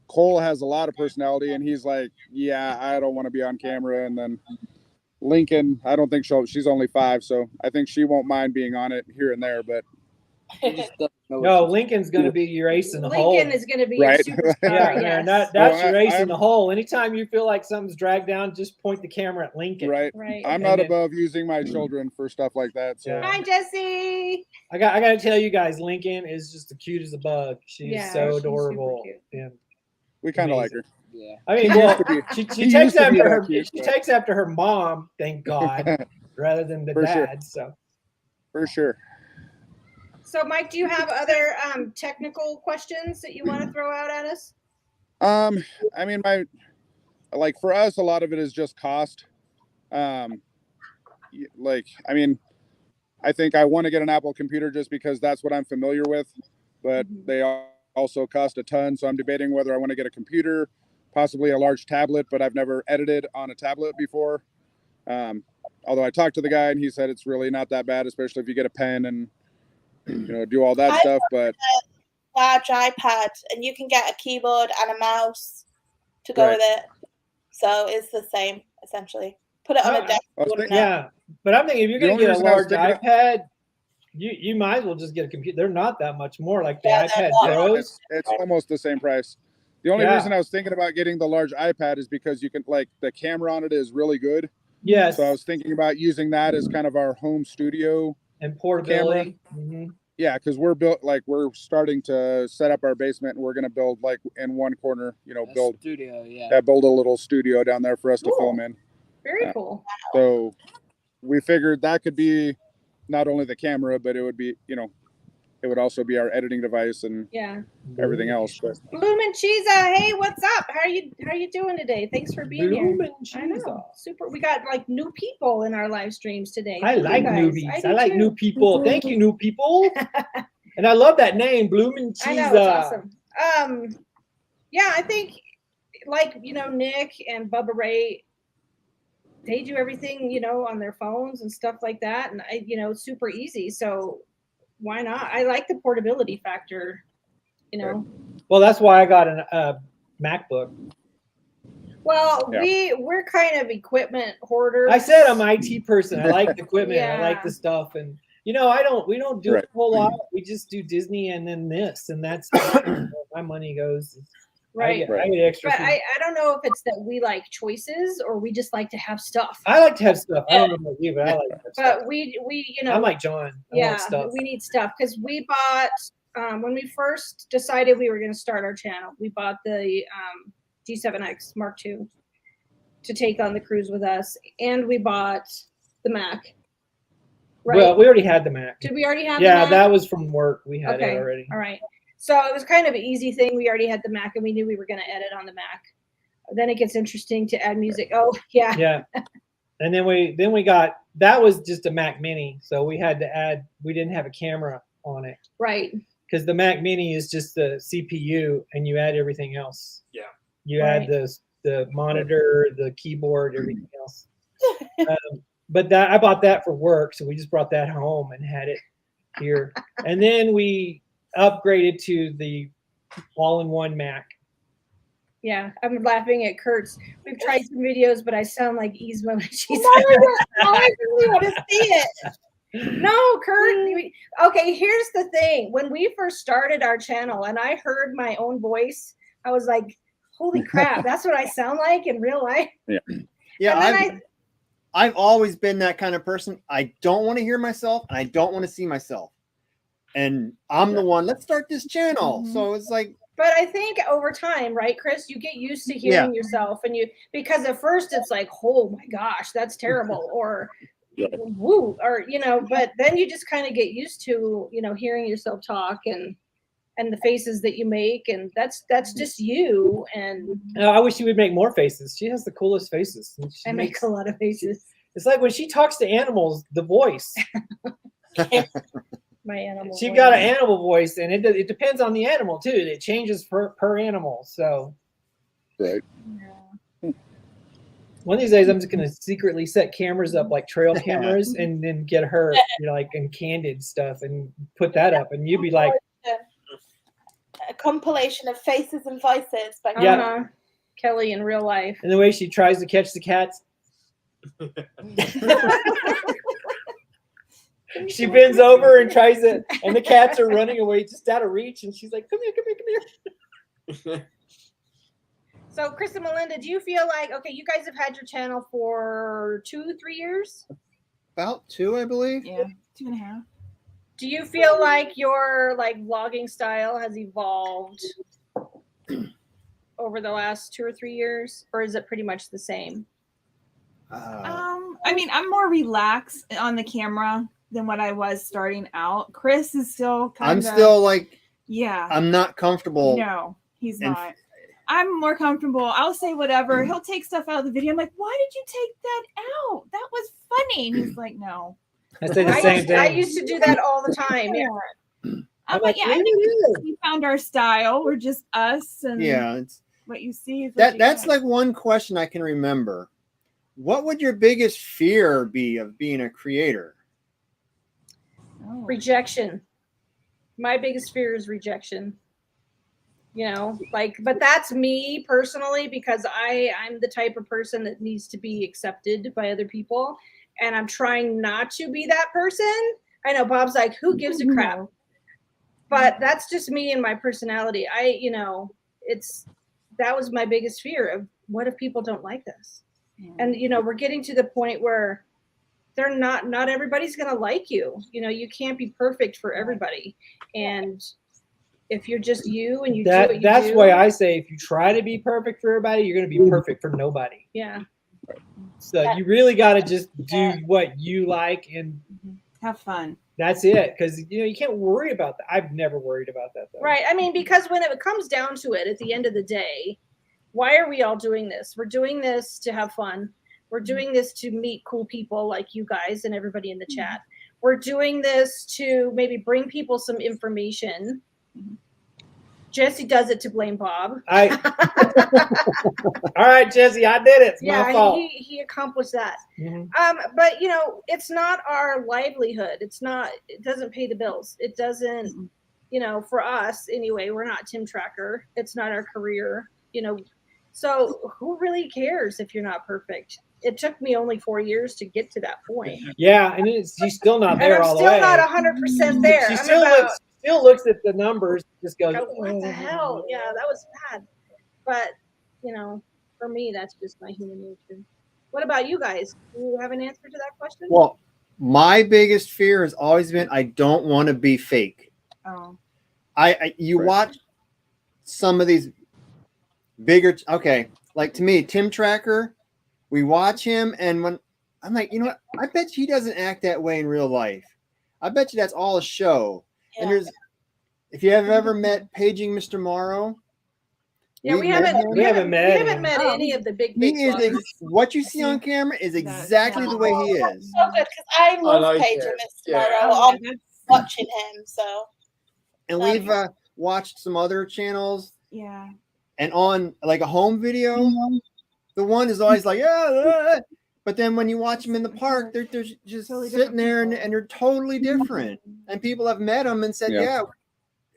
Cole has a lot of personality, and he's like, yeah, I don't want to be on camera. And then Lincoln, I don't think she's only 5, so I think she won't mind being on it here and there, but He just doesn't know No, what Lincoln's going to be your ace in the hole. Lincoln is going to be your Right. superstar. Yeah, Yes. man, that's your ace in I'm- the hole. Anytime you feel like something's dragged down, just point the camera at Lincoln. Right. Right. I'm And not then- above using my children for stuff like that. So Yeah. Hi, Jesse. I got to tell you guys, Lincoln is just the cute as a bug. She's Yeah, so she's super adorable. cute. And we kind of like her. Yeah. I mean, He well, used to be- she he takes used to be after that her cute, she but- takes after her mom, thank God, rather than the For sure. dad. So For sure. So, Mike, do you have other technical questions that you want to throw out at us? I mean, for us, a lot of it is just cost. I mean, I think I want to get an Apple computer just because that's what I'm familiar with, but they also cost a ton. So I'm debating whether I want to get a computer, possibly a large tablet, but I've never edited on a tablet before. Although I talked to the guy and he said it's really not that bad, especially if you get a pen and do all that stuff. But large iPad, and you can get a keyboard and a mouse to go Right. with it. So it's the same essentially. Put it on No, a desk. I was wouldn't thinking- it? yeah, but I'm thinking if you're The going to only get a reason I was large thinking iPad, you might as well just get a computer. They're not that much more, like the Yeah, they're iPad not. Pros. it's almost the same price. The only Yeah. reason I was thinking about getting the large iPad is because you can, the camera on it is really good. Yes, So I was thinking about using that as kind of our home studio. and portability. Mhm. Yeah, because we're starting to set up our basement, and we're going to build in one corner, build studio. Yeah. build a little studio down there for us to Cool. film in. Very Yeah. cool. So we figured that could be not only the camera, but it would be, it would also be our editing device and Yeah. everything else. But Bloomin' Cheesa, hey, what's up? How are you doing today? Thanks for being here. Bloomin' I know. cheese. Super. We got new people in our live streams today. I Thank you like guys. newbies. do I like too. new people. Thank you, new people. And I love that name, Bloomin' I Cheese. know, it's awesome. Yeah, I think Nick and Bubba Ray, they do everything, on their phones and stuff like that. And it's super easy. So why not? I like the portability factor, Well, that's why I got a MacBook. Well, Yeah. we're kind of equipment hoarders. I said I'm an IT person. I like the equipment. I like Yeah. the stuff, and we don't do Right. a whole lot. We just do Disney and then this, and that's where my money goes. Right. I get extra. But food. I don't know if it's that we like choices or we just like to have stuff. I like to have stuff. I don't know about you, but I like to have stuff. But we I'm like John. I yeah, want stuff. we need stuff because we bought when we first decided we were going to start our channel. We bought the G7X Mark II to take on the cruise with us, and we bought the Mac. Right? Well, we already had the Mac. Did we already have? Yeah, the Mac? that was from work. We had Okay. it already. All right. So it was kind of an easy thing. We already had the Mac, and we knew we were going to edit on the Mac. Then it gets interesting to add music. Oh yeah. Yeah. And then we got, that was just a Mac Mini, so we had to add. We didn't have a camera on it Right. because the Mac Mini is just the CPU, and you add everything else. Yeah. You Right. add the monitor, the keyboard, everything else. But I bought that for work, so we just brought that home and had it here. And then we upgraded to the all-in-one Mac. Yeah. I'm laughing at Kurt's. We've tried some videos, but I sound like Yzma when she's. I really want to see it. No, Kurt. Okay, here's the thing. When we first started our channel and I heard my own voice, I was like, holy crap, that's what I sound like in real life. Yeah, And then I've always been that kind of person. I don't want to hear myself and I don't want to see myself. And I'm the one, let's start this channel. Mhm. So it's like, But I think over time, right, Chris, you get used to hearing yourself because at first it's like, oh my gosh, that's terrible. Or woo, or, but then you just kind of get used to, hearing yourself talk and the faces that you make. And that's just you. And I wish she would make more faces. She has the coolest faces. I make a lot of faces. It's like when she talks to animals, the voice. My animal. She voice. got an animal voice, and it depends on the animal too. It changes per animal. So right. Yeah. one of these days, I'm just gonna secretly set cameras up like trail cameras, and then get her in candid stuff and put that up, and you'd be like, A compilation of faces and voices. By Yeah. Uh-huh. Kelly in real life. and the way she tries to catch the cats. She bends over and tries to, and the cats are running away just out of reach. And she's like, come here, come here, come here. So, Chris and Melinda, do you feel like, okay, you guys have had your channel for 2-3 years? About 2, I believe. Yeah, 2.5. Do you feel like your vlogging style has evolved over the last 2 or 3 years, or is it pretty much the same? I mean, I'm more relaxed on the camera than what I was starting out. Chris is still I'm still like, yeah. I'm not comfortable. No, he's not. I'm more comfortable. I'll say whatever. He'll take stuff out of the video. I'm like, why did you take that out? That was funny. And he's like, no. I say the same thing. I used to do that all the time. Yeah. I'm like, yeah, I think we found our style. We're just us, and yeah, it's what you see is what that's you like one question I can remember. What would your biggest fear be of being a creator? Oh. Rejection. My biggest fear is rejection. But that's me personally, because I'm the type of person that needs to be accepted by other people, and I'm trying not to be that person. I know Bob's like, who gives a crap? But that's just me and my personality. That was my biggest fear of, what if people don't like this? And we're getting to the point where they're not everybody's gonna like you. You can't be perfect for everybody. And if you're just you and you do what you that's do, why I say, if you try to be perfect for everybody, you're going to be perfect for nobody. Yeah. So you really got to just do what you like and have fun. That's it. Because you can't worry about that. I've never worried about that though. Right. I mean, because when it comes down to it, at the end of the day, why are we all doing this? We're doing this to have fun. We're doing this to meet cool people like you guys and everybody in the chat. We're doing this to maybe bring people some information. Jesse does it to blame Bob. All right, Jesse, I did it. It's my fault. He accomplished that. Mm-hmm. But it's not our livelihood. It doesn't pay the bills. It doesn't, for us anyway, we're not Tim Tracker. It's not our career, so who really cares if you're not perfect? It took me only 4 years to get to that point. Yeah, and she's still not there all the way. And I'm still not 100% there. She still looks at the numbers, just goes, what the hell? Yeah, that was bad. But, for me, that's just my human nature. What about you guys? Do you have an answer to that question? Well, my biggest fear has always been, I don't want to be fake. Oh. You watch some of these bigger, like to me, Tim Tracker, we watch him, and when I'm like, you know what? I bet he doesn't act that way in real life. I bet you that's all a show. Yeah. And if you have ever met Paging Mr. Morrow, yeah, we haven't met any of the big what you see on camera is exactly the way he is. So good, because I love Paging Mr. Morrow. I'm watching him, so. And we've watched some other channels. Yeah. And on like a home video, the one is always like, but then when you watch them in the park, they're just totally sitting there and they're totally different. And people have met them and said,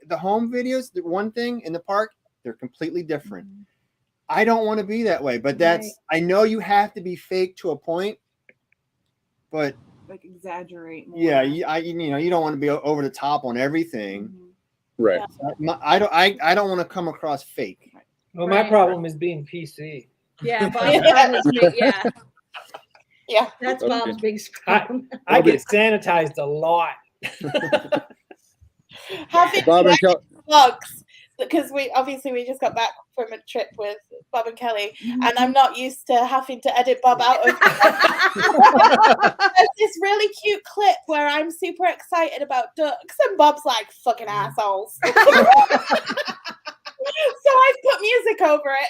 the home videos, the one thing in the park, they're completely different. I don't want to be that way, but I know you have to be fake to a point, but like exaggerate more. Yeah, you don't want to be over the top on everything. Right. I don't want to come across fake. Well, my problem is being PC. Yeah, Bob's problem is big. Yeah, that's Bob's biggest problem. I get sanitized a lot. Having vlogs, because we just got back from a trip with Bob and Kelly, and I'm not used to having to edit Bob out of. There's this really cute clip where I'm super excited about ducks, and Bob's like, "Fucking assholes." So I've put music over it.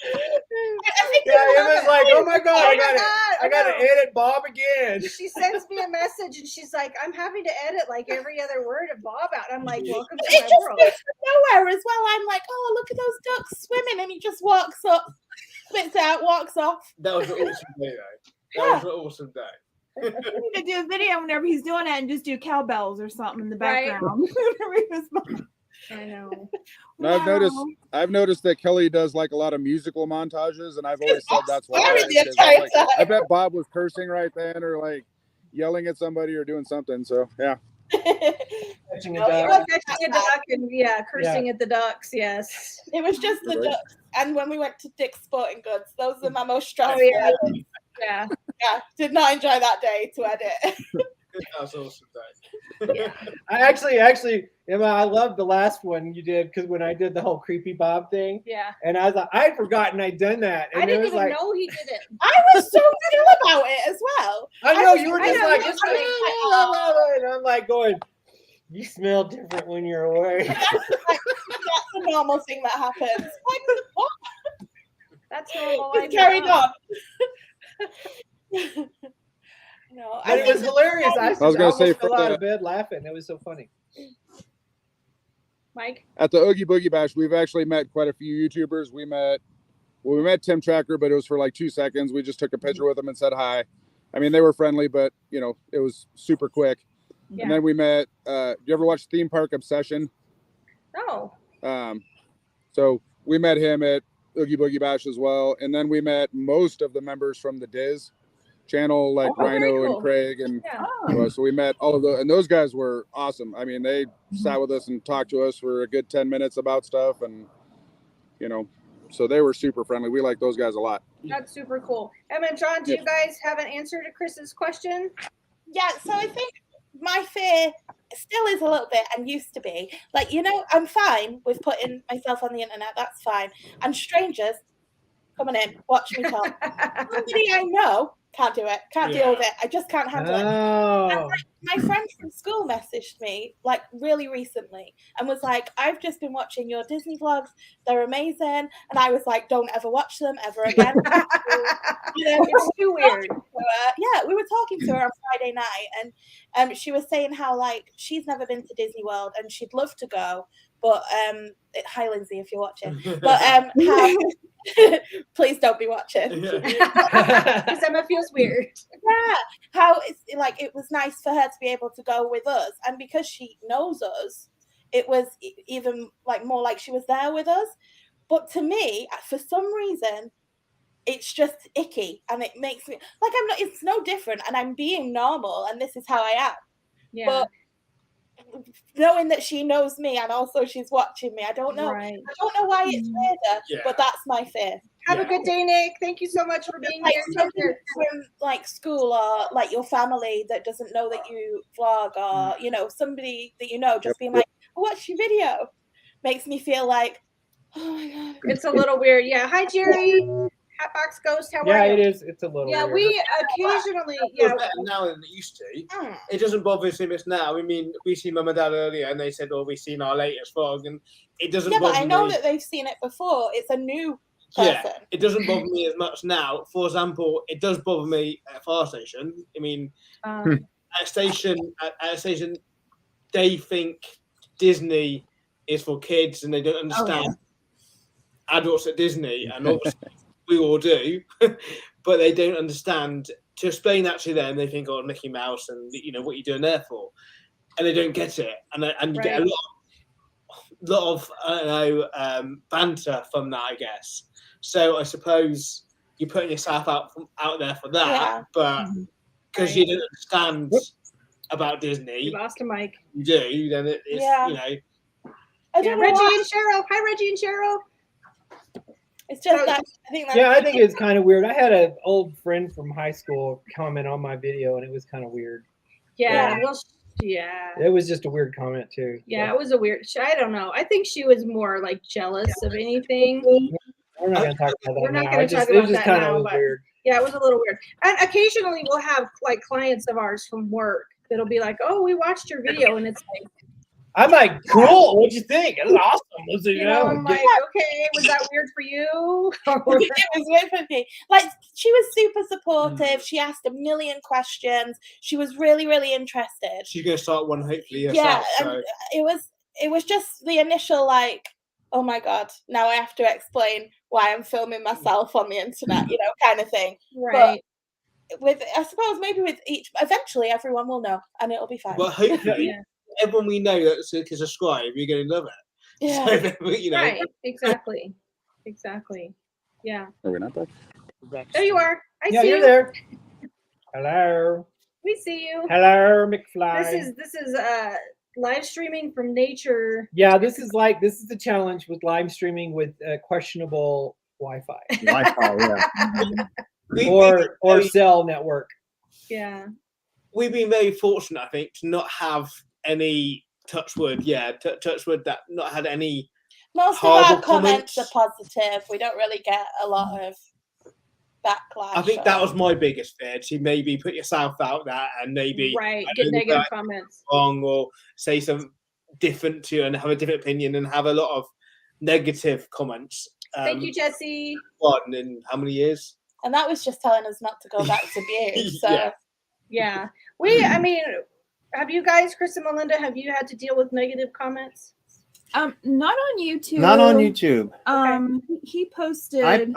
It was like, oh my god, I gotta edit Bob again. She sends me a message and she's like, I'm having to edit like every other word of Bob out. I'm like, welcome to my world. It just nowhere as well. I'm like, oh, look at those ducks swimming, and he just walks up, spits out, walks off. That was an awesome day, though. That was an awesome day. We need to do a video whenever he's doing it and just do cowbells or something in the background. I know. No, I've noticed that Kelly does like a lot of musical montages, and I've always said that's why. Sorry, the 'cause I'm entire like, time. I bet Bob was cursing right then, or like yelling at somebody, or doing something. So yeah. Catching a No, duck. it Well, wasn't catching a that duck and cursing at the ducks. Yes. bad. It was just the Right. ducks. And when we went to Dick's Sporting Goods, those are my most Oh stressful. yeah. moments. Yeah. Yeah, did not enjoy that day to edit. That's awesome. Dave. I actually, Emma, I love the last one you did because when I did the whole creepy Bob thing, Yeah. and I was like, I'd forgotten I'd done that, and I didn't it was even like, know he did it. I was so chill about it as well. I know was- you were I just know, like, I it's was and I'm like going, you smell different when you're away. That's a normal thing that happens. Like, what? That's normal. Just carried on. No, But it was hilarious. I was gonna say almost for fell out the- of bed laughing. It was so funny. Mike. At the Oogie Boogie Bash, we've actually met quite a few YouTubers. We met Tim Tracker, but it was for like 2 seconds. We just took a picture with them and said hi. I mean, they were friendly, but you know, it was super quick. Yeah. And then we met. You ever watch Theme Park Obsession? No. So we met him at Oogie Boogie Bash as well, and then we met most of the members from the Diz channel, like Oh, very Rhino cool. and Craig, and Yeah. so we met all of those, and those guys were awesome. I mean, they sat with us and talked to us for a good 10 minutes about stuff, and you know, so they were super friendly. We like those guys a lot. That's super cool. Emma and John, do you guys have an answer to Chris's question? Yeah, so I think my fear still is a little bit and used to be. Like, you know, I'm fine with putting myself on the internet, that's fine. And strangers coming in, watch me talk. Somebody I know can't do it, can't deal with it. I just can't handle it. Oh, My friend from school messaged me like really recently and was like, I've just been watching your Disney vlogs, they're amazing. And I was like, don't ever watch them ever again. You know, It's too weird. yeah, we were talking to her on Friday night, and she was saying how like she's never been to Disney World and she'd love to go, but hi Lindsay if you're watching, but how please don't be watching. Because Emma feels weird. Yeah, how it's like it was nice for her to be able to go with us, and because she knows us, it was even like more like she was there with us. But to me, for some reason, it's just icky, and it makes me like I'm not. It's no different, and I'm being normal, and this is how I am. Yeah. But knowing that she knows me and also she's watching me, I don't know. Right. I don't know why it's weirder, but that's my fear. Have a good day, Nick. Thank you so much for being Like here. somebody from like school or like your family that doesn't know that you vlog, or you know, somebody that you know just being like, watch your video, makes me feel like, oh my god. It's a little weird. Yeah. Hi, Jerry. Hatbox Ghost. How yeah, are you? it is. It's a little. Yeah, weird. we occasionally. It's Yeah. better now than it used to. Mm. It doesn't bother so much now. I mean, we seen Mum and Dad earlier, and they said, "Oh, we've seen our latest vlog," and it doesn't. Yeah, but bother I know me. that they've seen it before. It's a new person. Yeah, it doesn't bother me as much now. For example, it does bother me at a fire station. I mean, at a station, they think Disney is for kids, and they don't understand adults at Disney, and obviously we all do, but they don't understand. To explain that to them, they think, "Oh, Mickey Mouse, and you know what you're doing there for," and they don't get it, and you get a lot of I don't know banter from that, I guess. So I suppose you're putting yourself out there for that, but because you don't understand about Disney, We lost a mic. you do, then it's you know. I don't know Reggie why. and Cheryl. Hi, Reggie and Cheryl. It's just So- that I think. Yeah, I think it's kind of weird. I had an old friend from high school comment on my video, and it was kind of weird. Yeah. Yeah. Well, yeah. It was just a weird comment too. Yeah, it was a weird. I don't know. I think she was more like jealous of anything. We're not going to talk about that We're not now. gonna It just, talk it about just that kind now, of was but- weird. Yeah, it was a little weird. And occasionally we'll have like clients of ours from work that'll be like, "Oh, we watched your video," and it's like, I'm like, cool. What'd you think? It was awesome. Was it, you know, I'm like, okay, was that weird for you? It was weird for me. Like she was super supportive. She asked a million questions. She was really, really interested. She's going to start one hopefully herself. Yeah, So. and it was just the initial like, oh my god, now I have to explain why I'm filming myself on the internet, you know, kind of thing. Right. With I suppose maybe with each, eventually everyone will know and it'll be fine. But hopefully, Yeah. everyone we know that can subscribe, you're going to love it. Yeah. So, you know, Right. Exactly. Yeah. Are we not back? There you are. I Yeah, see you're you. there. Hello. We see you. Hello, McFly. This is live streaming from nature. Yeah, this is the challenge with live streaming with questionable Wi-Fi Wi-Fi, yeah. or cell network. Yeah. We've been very fortunate, I think, to not have any touchwood that not had any. Most of our horrible comments comments. are positive. We don't really get a lot of backlash. I think that was my biggest fear, to maybe put yourself out there and maybe Right. Get negative comments. wrong or say something different to you and have a different opinion and have a lot of negative comments. Thank you, Jesse. One in how many years? And that was just telling us not to go back to abuse. So Yeah. I mean, have you guys, Chris and Melinda, have you had to deal with negative comments? Not on YouTube. Not on YouTube. He posted.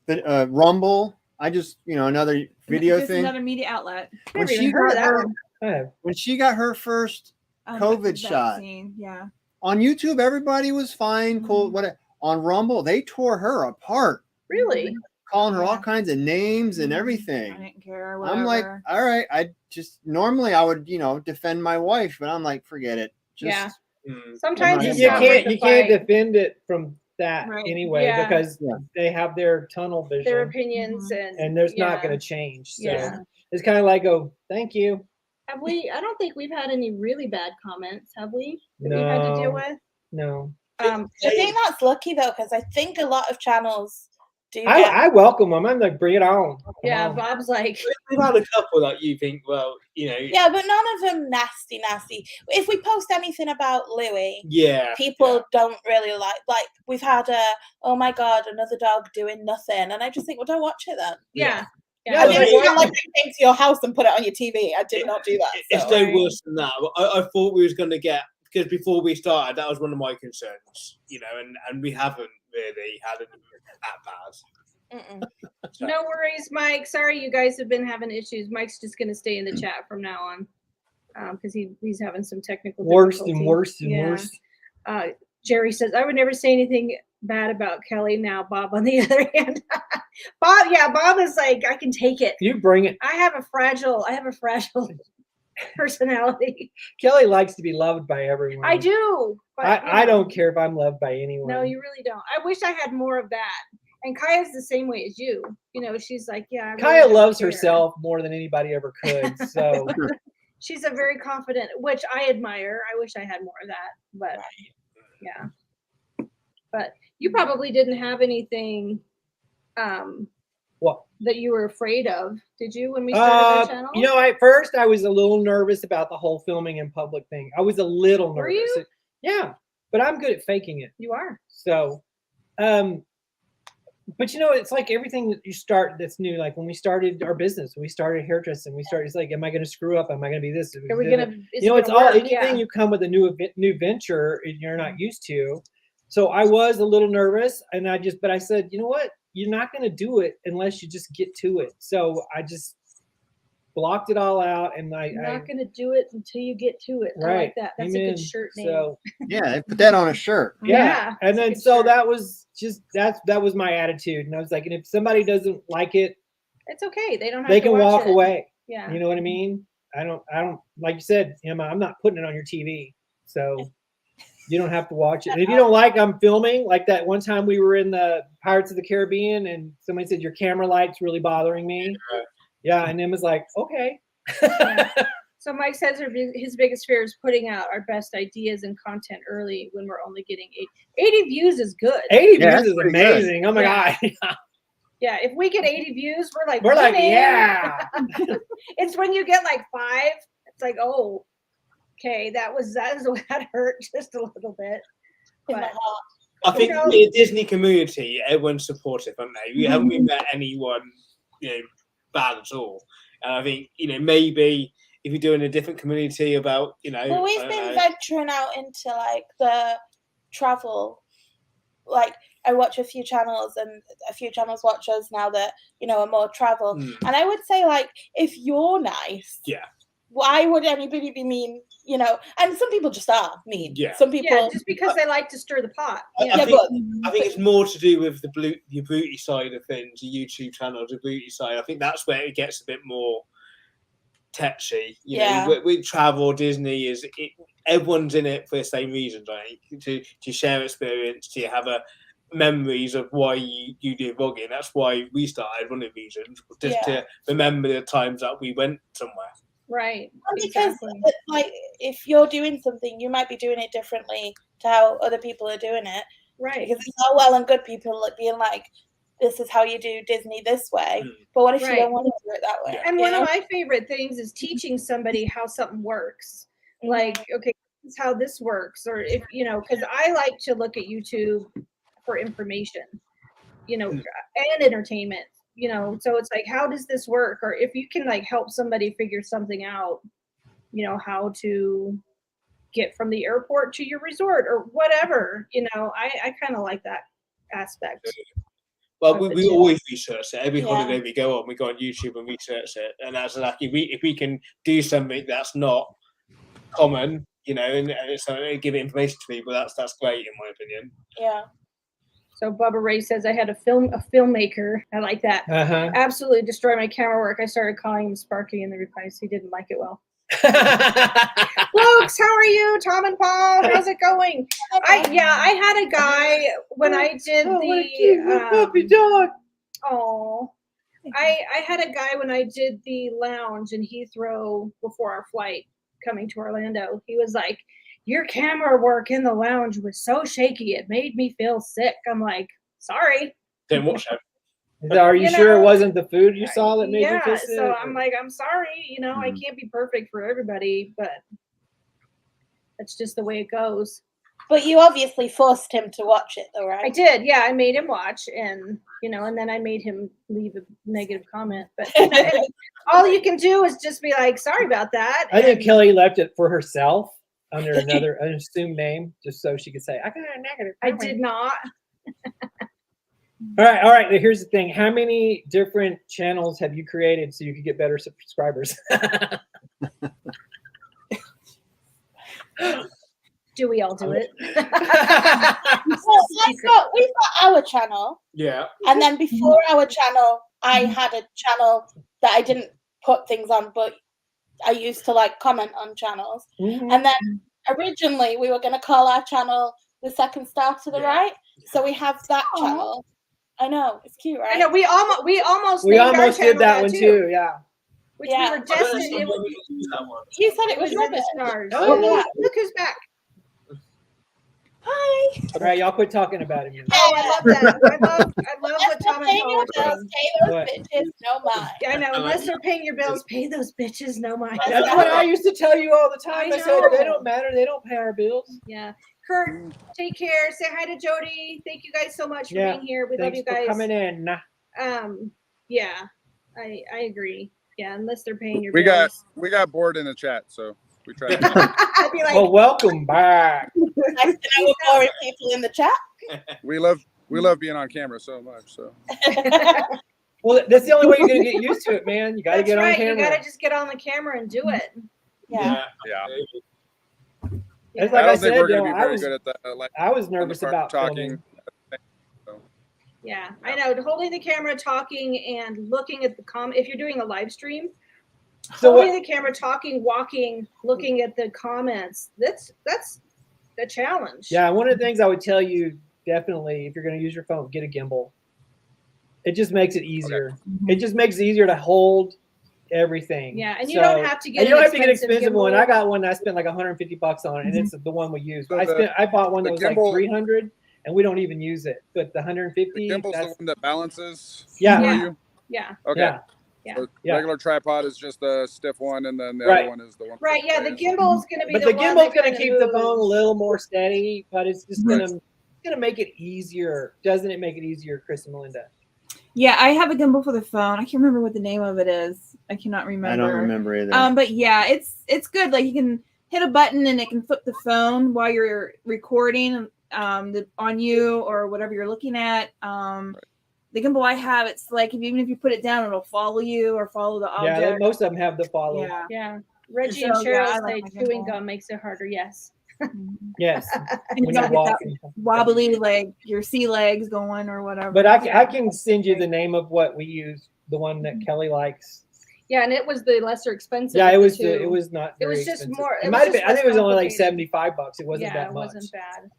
But Rumble. I just another video just thing. another media outlet. When Never even heard of that one. when she got her first COVID shot vaccine, yeah. on YouTube, everybody was fine, cool. What on Rumble, they tore her apart, Really? calling her all kinds of names and everything. I didn't care. Whatever. I'm like, all right. I just normally I would defend my wife, but I'm like, forget it. Just, Yeah. Mm. Sometimes You it's You not worth can't the you can't fight. defend it from that Right. anyway Yeah. because Yeah. they have their tunnel vision Their opinions and there's not going to change. So Yeah. it's kind of like, oh, thank you. Have we? I don't think we've had any really bad comments, have we? That we've had to deal with. No. I think that's lucky though, because I think a lot of channels do. I welcome them. I'm like, bring it on. Come Yeah, on. Bob's like, We've had a couple that you think, well, Yeah, but none of them nasty. If we post anything about Louis, people don't really like we've had oh my god, another dog doing nothing, and I just think, well, don't watch it then. yeah. I didn't feel like I came to your house and put it on your TV. I did not do that. It's no worse than that. I thought we was going to get, because before we started, that was one of my concerns, and we haven't really had it that bad. So. No worries, Mike. Sorry, you guys have been having issues. Mike's just going to stay in the chat from now on because he's having some technical Worse difficulty. and worse and worse. Jerry says, I would never say anything bad about Kelly now. Bob, on the other hand, Bob is like, I can take it. You bring it. I have a fragile personality. Kelly likes to be loved by everyone. I do. But, I don't care if I'm loved by anyone. No, you really don't. I wish I had more of that. And Kaya's the same way as you. She's like, yeah. I really Kaya don't loves care. herself more than anybody ever could. So she's a very confident, which I admire. I wish I had more of that. But yeah. But you probably didn't have anything what that you were afraid of, did you, when we started the channel? At first I was a little nervous about the whole filming in public thing. I was a little nervous. Were you? Yeah, but I'm good at faking it. You are. So, but it's like everything that you start that's new. Like when we started our business, we started hairdressing. It's like, am I going to screw up? Am I going to be this? Are we going to? It's all anything you come with a new venture and you're not used to. So I was a little nervous, and but I said, you know what? You're not going to do it unless you just get to it. So I just blocked it all out, and You're not going to do it until you get to it. Right. I like that. That's a good shirt name. So yeah, put that on a shirt. Yeah. And then shirt. that was just that was my attitude, and I was like, and if somebody doesn't like it, it's okay. They don't have. They to can watch walk it. away. Yeah. You know what I mean? I don't like you said, Emma. I'm not putting it on your TV, so. You don't have to watch it. And if you don't like I'm filming, like that one time we were in the Pirates of the Caribbean and somebody said, your camera light's really bothering me. Yeah. And Emma's like, okay. So Mike says his biggest fear is putting out our best ideas and content early when we're only getting 80 views is good. 80 views is amazing. Good. Oh my God. Yeah. If we get 80 views, we're like, yeah. It's when you get like 5, it's like, oh, okay, that hurt just a little bit. But I think in the Disney community, everyone's supportive, aren't they? We haven't met anyone, bad at all. And I think, maybe if you're doing a different community about, Well, we've been venturing out into like the travel. Like I watch a few channels, and a few channels watch us now that are more travel. And I would say, like, if you're nice, why would anybody be mean? You know, and some people just are mean. Yeah. Some people. Yeah, just because they like to stir the pot. I Yeah, think it's more to do with the booty side of things, the YouTube channel, the booty side. I think that's where it gets a bit more touchy. You know, with travel, Disney everyone's in it for the same reasons, right? To share experience, to have memories of why you do vlogging. That's why we started, one of the reasons, just to remember the times that we went somewhere. right. Because like if you're doing something, you might be doing it differently to how other people are doing it. Right. Because it's all well and good people being like, this is how you do Disney this way. But what if you don't want to do it that way? And one of my favorite things is teaching somebody how something works. Like, okay, this is how this works. Or if, you know, because I like to look at YouTube for information, you know, and entertainment, you know. So it's like, how does this work? Or if you can like help somebody figure something out, you know, how to get from the airport to your resort or whatever, you know, I kind of like that aspect. Well, we always research it. Every holiday we go on, we go on YouTube and research it. And that's like, if we can do something that's not common, you know, and so give information to people, that's great in my opinion. Yeah. So Bubba Ray says, I had a filmmaker. I like that. Absolutely destroyed my camera work. I started calling him Sparky in the replies. He didn't like it well. Folks, how are you? Tom and Paul, how's it going? I had a guy when I did the puppy dog. Oh, I had a guy when I did the lounge in Heathrow before our flight coming to Orlando. He was like, your camera work in the lounge was so shaky, it made me feel sick. I'm like, sorry. Didn't watch that. Are you sure it wasn't the food you saw that made you feel sick? So I'm like, I'm sorry, you know, I can't be perfect for everybody, but that's just the way it goes. But you obviously forced him to watch it though, right? I did, yeah. I made him watch, and you know, and then I made him leave a negative comment. But all you can do is just be like, sorry about that. I think Kelly left it for herself under another assumed name, just so she could say, I got a negative comment. I did not. All right. Here's the thing. How many different channels have you created so you could get better subscribers? Do we all do it? Well, we've got our channel. Yeah. And then before our channel, I had a channel that I didn't put things on, but I used to like comment on channels. And then originally we were going to call our channel The Second Star to the Right. So we have that channel. I know, it's cute, right? I know, we almost did that one too, yeah. Which we were destined. You said it was in the stars. Oh, look who's back. Hi. All right, y'all quit talking about him. Oh, I love that. I love what Tom and Paul are saying. Pay those bitches no mind. I know, unless they're paying your bills, pay those bitches no mind. That's what I used to tell you all the time. I said, they don't matter. They don't pay our bills. Yeah. Kurt, take care. Say hi to Jody. Thank you guys so much for being here. We love you guys. For coming in. Yeah, I agree. Yeah, unless they're paying your bills. We got bored in the chat, so we tried. I'd be like, well, welcome back. Nice to know we're boring people in the chat. We love being on camera so much. So. Well, that's the only way you're gonna get used to it, man. You got to get on camera. You got to just get on the camera and do it. Yeah. It's like I said, we're gonna be very good at that. I was nervous about talking. Yeah, I know. Holding the camera, talking, and looking at the if you're doing a live stream, holding the camera, talking, walking, looking at the comments, that's the challenge. Yeah, one of the things I would tell you, definitely, if you're going to use your phone, get a gimbal. It just makes it easier. Okay. It just makes it easier to hold everything. Yeah, and you don't have to get and you don't have to get an expensive one. I got one that I spent like $150 on it, and it's the one we use. So I bought one that was like $300, and we don't even use it. But the $150. The gimbal's the one that balances. Yeah. Yeah. Okay. Yeah. So regular tripod is just a stiff one, and then the other one is the one. Right. Yeah. The gimbal is going to be. But the gimbal's going to keep the phone a little more steady, but it's just going to make it easier. Doesn't it make it easier, Chris and Melinda? Yeah, I have a gimbal for the phone. I can't remember what the name of it is. I cannot remember. I don't remember either. But yeah, it's good. Like you can hit a button and it can flip the phone while you're recording on you or whatever you're looking at. The gimbal I have, it's like even if you put it down, it'll follow you or follow the object. Yeah, most of them have the follow. Yeah. Reggie So, and yeah, Cheryl I like say my chewing gimbal. gum makes it harder. Yes. Yes. And you When don't you're get that walking. wobbly like your sea legs going or whatever. But I can send you the name of what we use, the one that Kelly likes. Yeah, and it was the lesser expensive. Yeah, of it the was two. it was not It very was just expensive. more. It was might have just been, I think it less was only like complicated. $75. It wasn't Yeah, that it much. wasn't bad.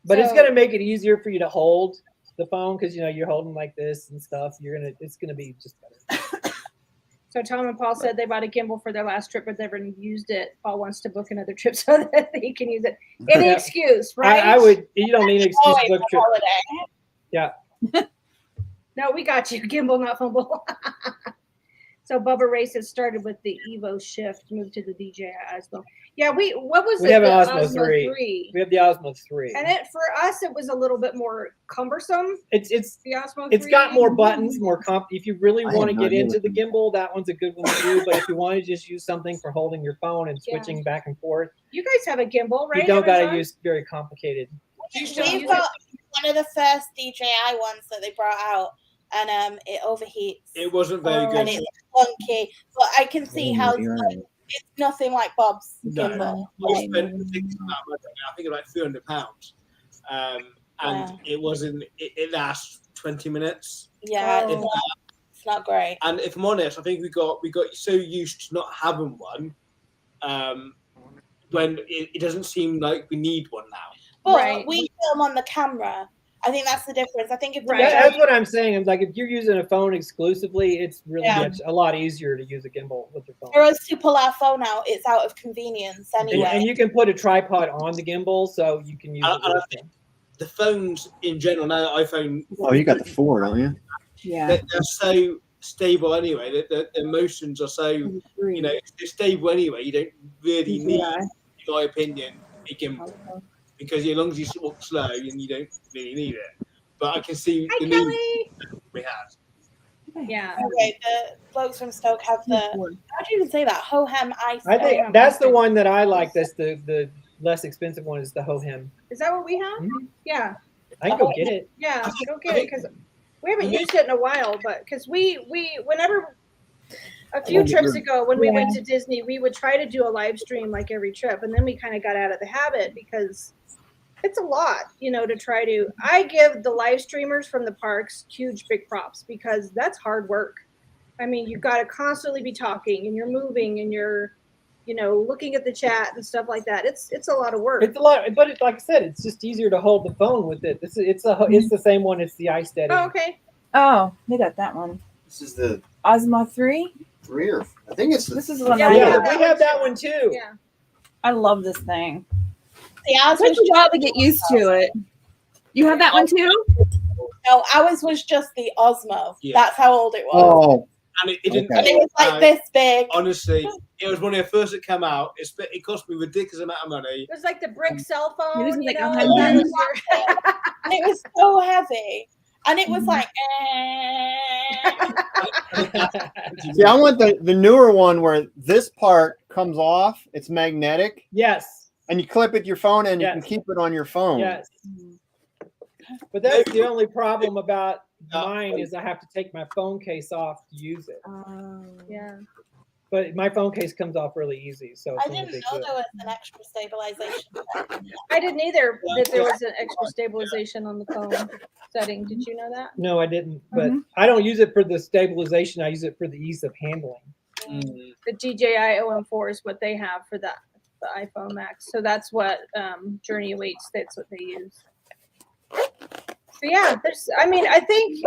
But it's So- gonna make it easier for you to hold the phone because you're holding like this and stuff. It's gonna be just better. So Tom and Paul said they bought a gimbal for their last trip, but never used it. Paul wants to book another trip so that he can use it. Any Yeah. excuse, right? I would. You don't need an excuse Always to book a a trip. holiday. Yeah. No, we got you. Gimbal, not fumble. So Bubba Ray says started with the Evo Shift, moved to the DJI Osmo. Yeah, what was We it? have an The Osmo 3. We have the Osmo 3. And for us, it was a little bit more cumbersome. It's The Osmo 3. It's got more buttons, more If you really I want to had no get idea into what the gimbal, that one's a good one to do. But if you want to just use something for holding your phone and switching back and forth, You guys have a gimbal, right? you don't got to Amazon? use very complicated. You still We've use got one of the first DJI ones that they brought out, and it overheats. It wasn't very Oh. And good. it's clunky, but I can see how You're right. it's nothing like Bob's No. gimbal. I spent a big amount of money. I think about £300, and it wasn't. It lasts 20 minutes. Yeah, Oh. it's not great. And if I'm honest, I think we got so used to not having one, when it doesn't seem like we need one now. But Right. we film on the camera. I think that's the difference. I think if the Right. That's what I'm saying. I'm like, if you're using a phone exclusively, it's really Yeah. a lot easier to use a gimbal with your phone. for us to pull our phone out, it's out of convenience And, anyway. and you can put a tripod on the gimbal, so you can use it. I with think the phones in general now, iPhone. Oh, you got the 4, don't you? Yeah. They're so stable anyway. The motions are so they're stable anyway. You don't really need, in my opinion, a gimbal because as long as you walk slow, and you don't really need it. But I can see Hi, the need Kelly. we had. Yeah. Okay, the blokes from Stoke have the. How do you even say that? Hohem ice. I think that's the one that I like. That's the less expensive one is the Hohem. Is that what we have? Mhm. Yeah. I can go get it. Yeah. Go get it because we haven't used it in a while. But because we whenever a few trips ago when we went to Disney, we would try to do a live stream like every trip, and then we kind of got out of the habit because it's a lot, to try to. I give the live streamers from the parks huge big props because that's hard work. I mean, you've got to constantly be talking and you're moving and you're, looking at the chat and stuff like that. It's a lot of work. It's a lot, but like I said, it's just easier to hold the phone with it. It's the same one. It's the iSteady. Oh, okay. Oh, they got that one. This is the Osmo 3. 3 or I think it's the. This is the one Yeah, I we Yeah, have have. we have that one too. Yeah. I love this thing. See, ours It was takes a while to get used to it. You have that one too? no, ours was just the Osmo. Yeah. That's how old it was. Oh, And it didn't. Okay. And it was like this big. Honestly, it was one of the first that came out. It cost me a ridiculous amount of money. It was like the brick cell phone. This is like and 100. that was your- And it was so heavy. And it was like, see, I want the newer one where this part comes off. It's magnetic, Yes. and you clip it to your phone, and you can Yes. keep it on your phone. Yes. But that's the only problem about mine is I have to take my phone case off to use it. Yeah. But my phone case comes off really easy, so it's I not a didn't big know deal. there was an extra stabilization. I didn't either that there was an extra stabilization on the phone setting. Did you know that? No, I didn't. But I don't use it for the stabilization. I use it for the ease of handling. The DJI OM4 is what they have for the iPhone Max. So that's what Journey Awaits. That's what they use. So yeah, I think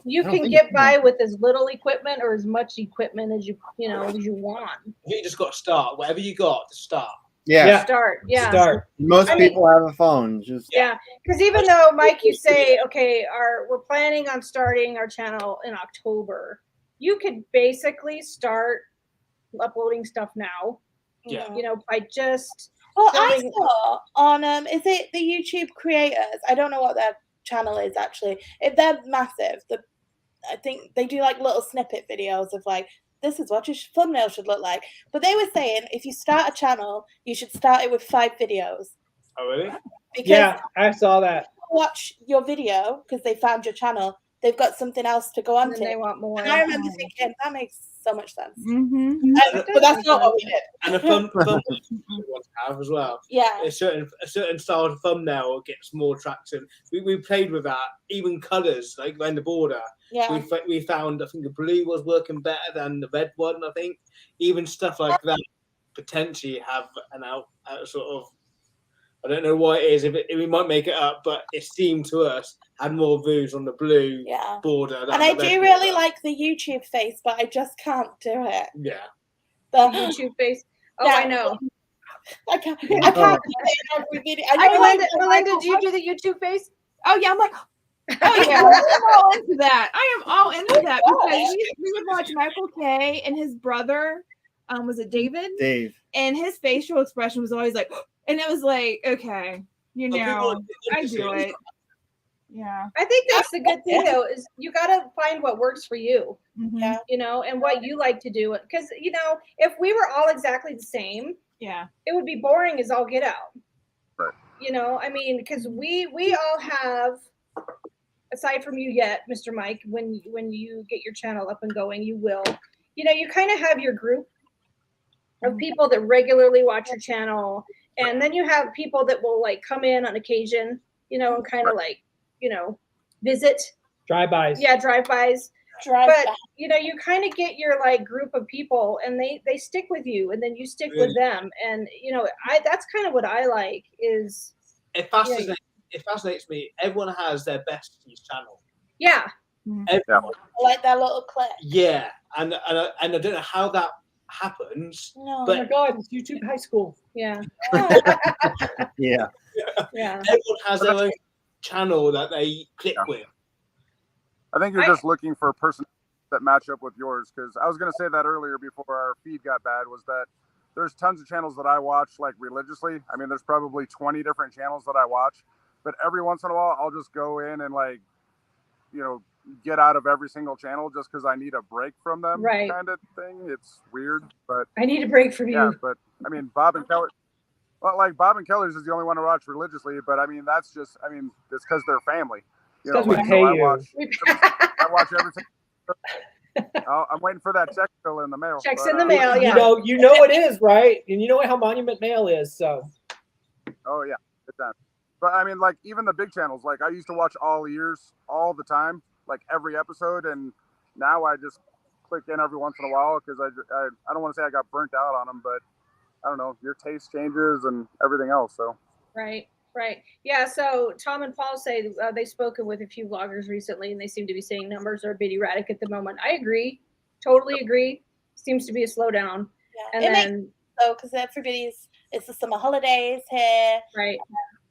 you I don't can think get you by with as little equipment or as much equipment as you want. I think you just got to start. Whatever you got, to start. Yeah. Start. Yeah. Start. Most I mean- people have a phone. Just Yeah, because even though Mike, you say, okay, we're planning on starting our channel in October, you could basically start uploading stuff now. Yeah. By just Well, I filming- saw on is it the YouTube creators? I don't know what their channel is actually. If they're massive, I think they do like little snippet videos of like, this is what your thumbnail should look like. But they were saying if you start a channel, you should start it with 5 videos. Oh, really? Because Yeah, I saw that. people watch your video because they found your channel, they've got something else to go on And then to. they want more. And I remember thinking that makes so much sense. Mm-hmm. But that's not what we did. And a thumbnail we want to have as well. Yeah. A certain style of thumbnail gets more traction. We played with that. Even colours, like around the border. Yeah. We found, I think the blue was working better than the red one, I think. Even stuff like that potentially have an out sort of, I don't know what it is, if we might make it up, but it seemed to us had more views on the blue border. And I do really like the YouTube face, but I just can't do it. Yeah. The YouTube face. Oh, yeah. I know. I can't do it in every video. Melinda, do you do the YouTube face? Oh, yeah. I'm like, oh, yeah. I'm all into that. I am all into that because we would watch Michael K. and his brother, was it David? Dave. And his facial expression was always like, and it was like, okay, you know, I do it. Yeah. I think that's the good thing though, is you got to find what works for you. Yeah. You know, and what you like to do. Because, you know, if we were all exactly the same, it would be boring as all get out. Right. You know, I mean, because we all have, aside from you yet, Mr. Mike, when you get your channel up and going, you will, you know, you kind of have your group of people that regularly watch your channel. And then you have people that will like come in on occasion, you know, and kind of like, you know, visit. Drive-bys. Yeah, drive-bys. But, you know, you kind of get your like group of people and they stick with you and then you stick with them. And, you know, that's kind of what I like is. It fascinates me. Everyone has their besties channel. Yeah. Everyone. Like that little clip. Yeah. And I don't know how that happens. No. But oh my God, it's YouTube High School. Yeah. Yeah. Everyone has their own channel that they click with. I think you're just looking for a person that match up with yours, because I was going to say that earlier before our feed got bad, was that there's tons of channels that I watch like religiously. I mean, there's probably 20 different channels that I watch, but every once in a while I'll just go in and like, you know, get out of every single channel just because I need a break from them, kind of thing. It's weird, but I need a break from you. Yeah, but I mean, Bob and Kelly, well, like Bob and Kelly's is the only one I watch religiously, but I mean, that's just, I mean, it's because they're family. You know, like, so I watch everything. I'm waiting for that check still in the mail. Checks in the mail, yeah. You know it is, right? And you know how Monument Mail is, so. Oh yeah, it's done. But I mean, like even the big channels, like I used to watch all ears all the time, like every episode, and now I just click in every once in a while because I don't want to say I got burnt out on them, but I don't know, your taste changes and everything else. So. Right. Yeah. So Tom and Paul say they've spoken with a few vloggers recently, and they seem to be saying numbers are a bit erratic at the moment. I agree. Totally agree. Seems to be a slowdown. Yeah. And then because it's the summer holidays here. Right.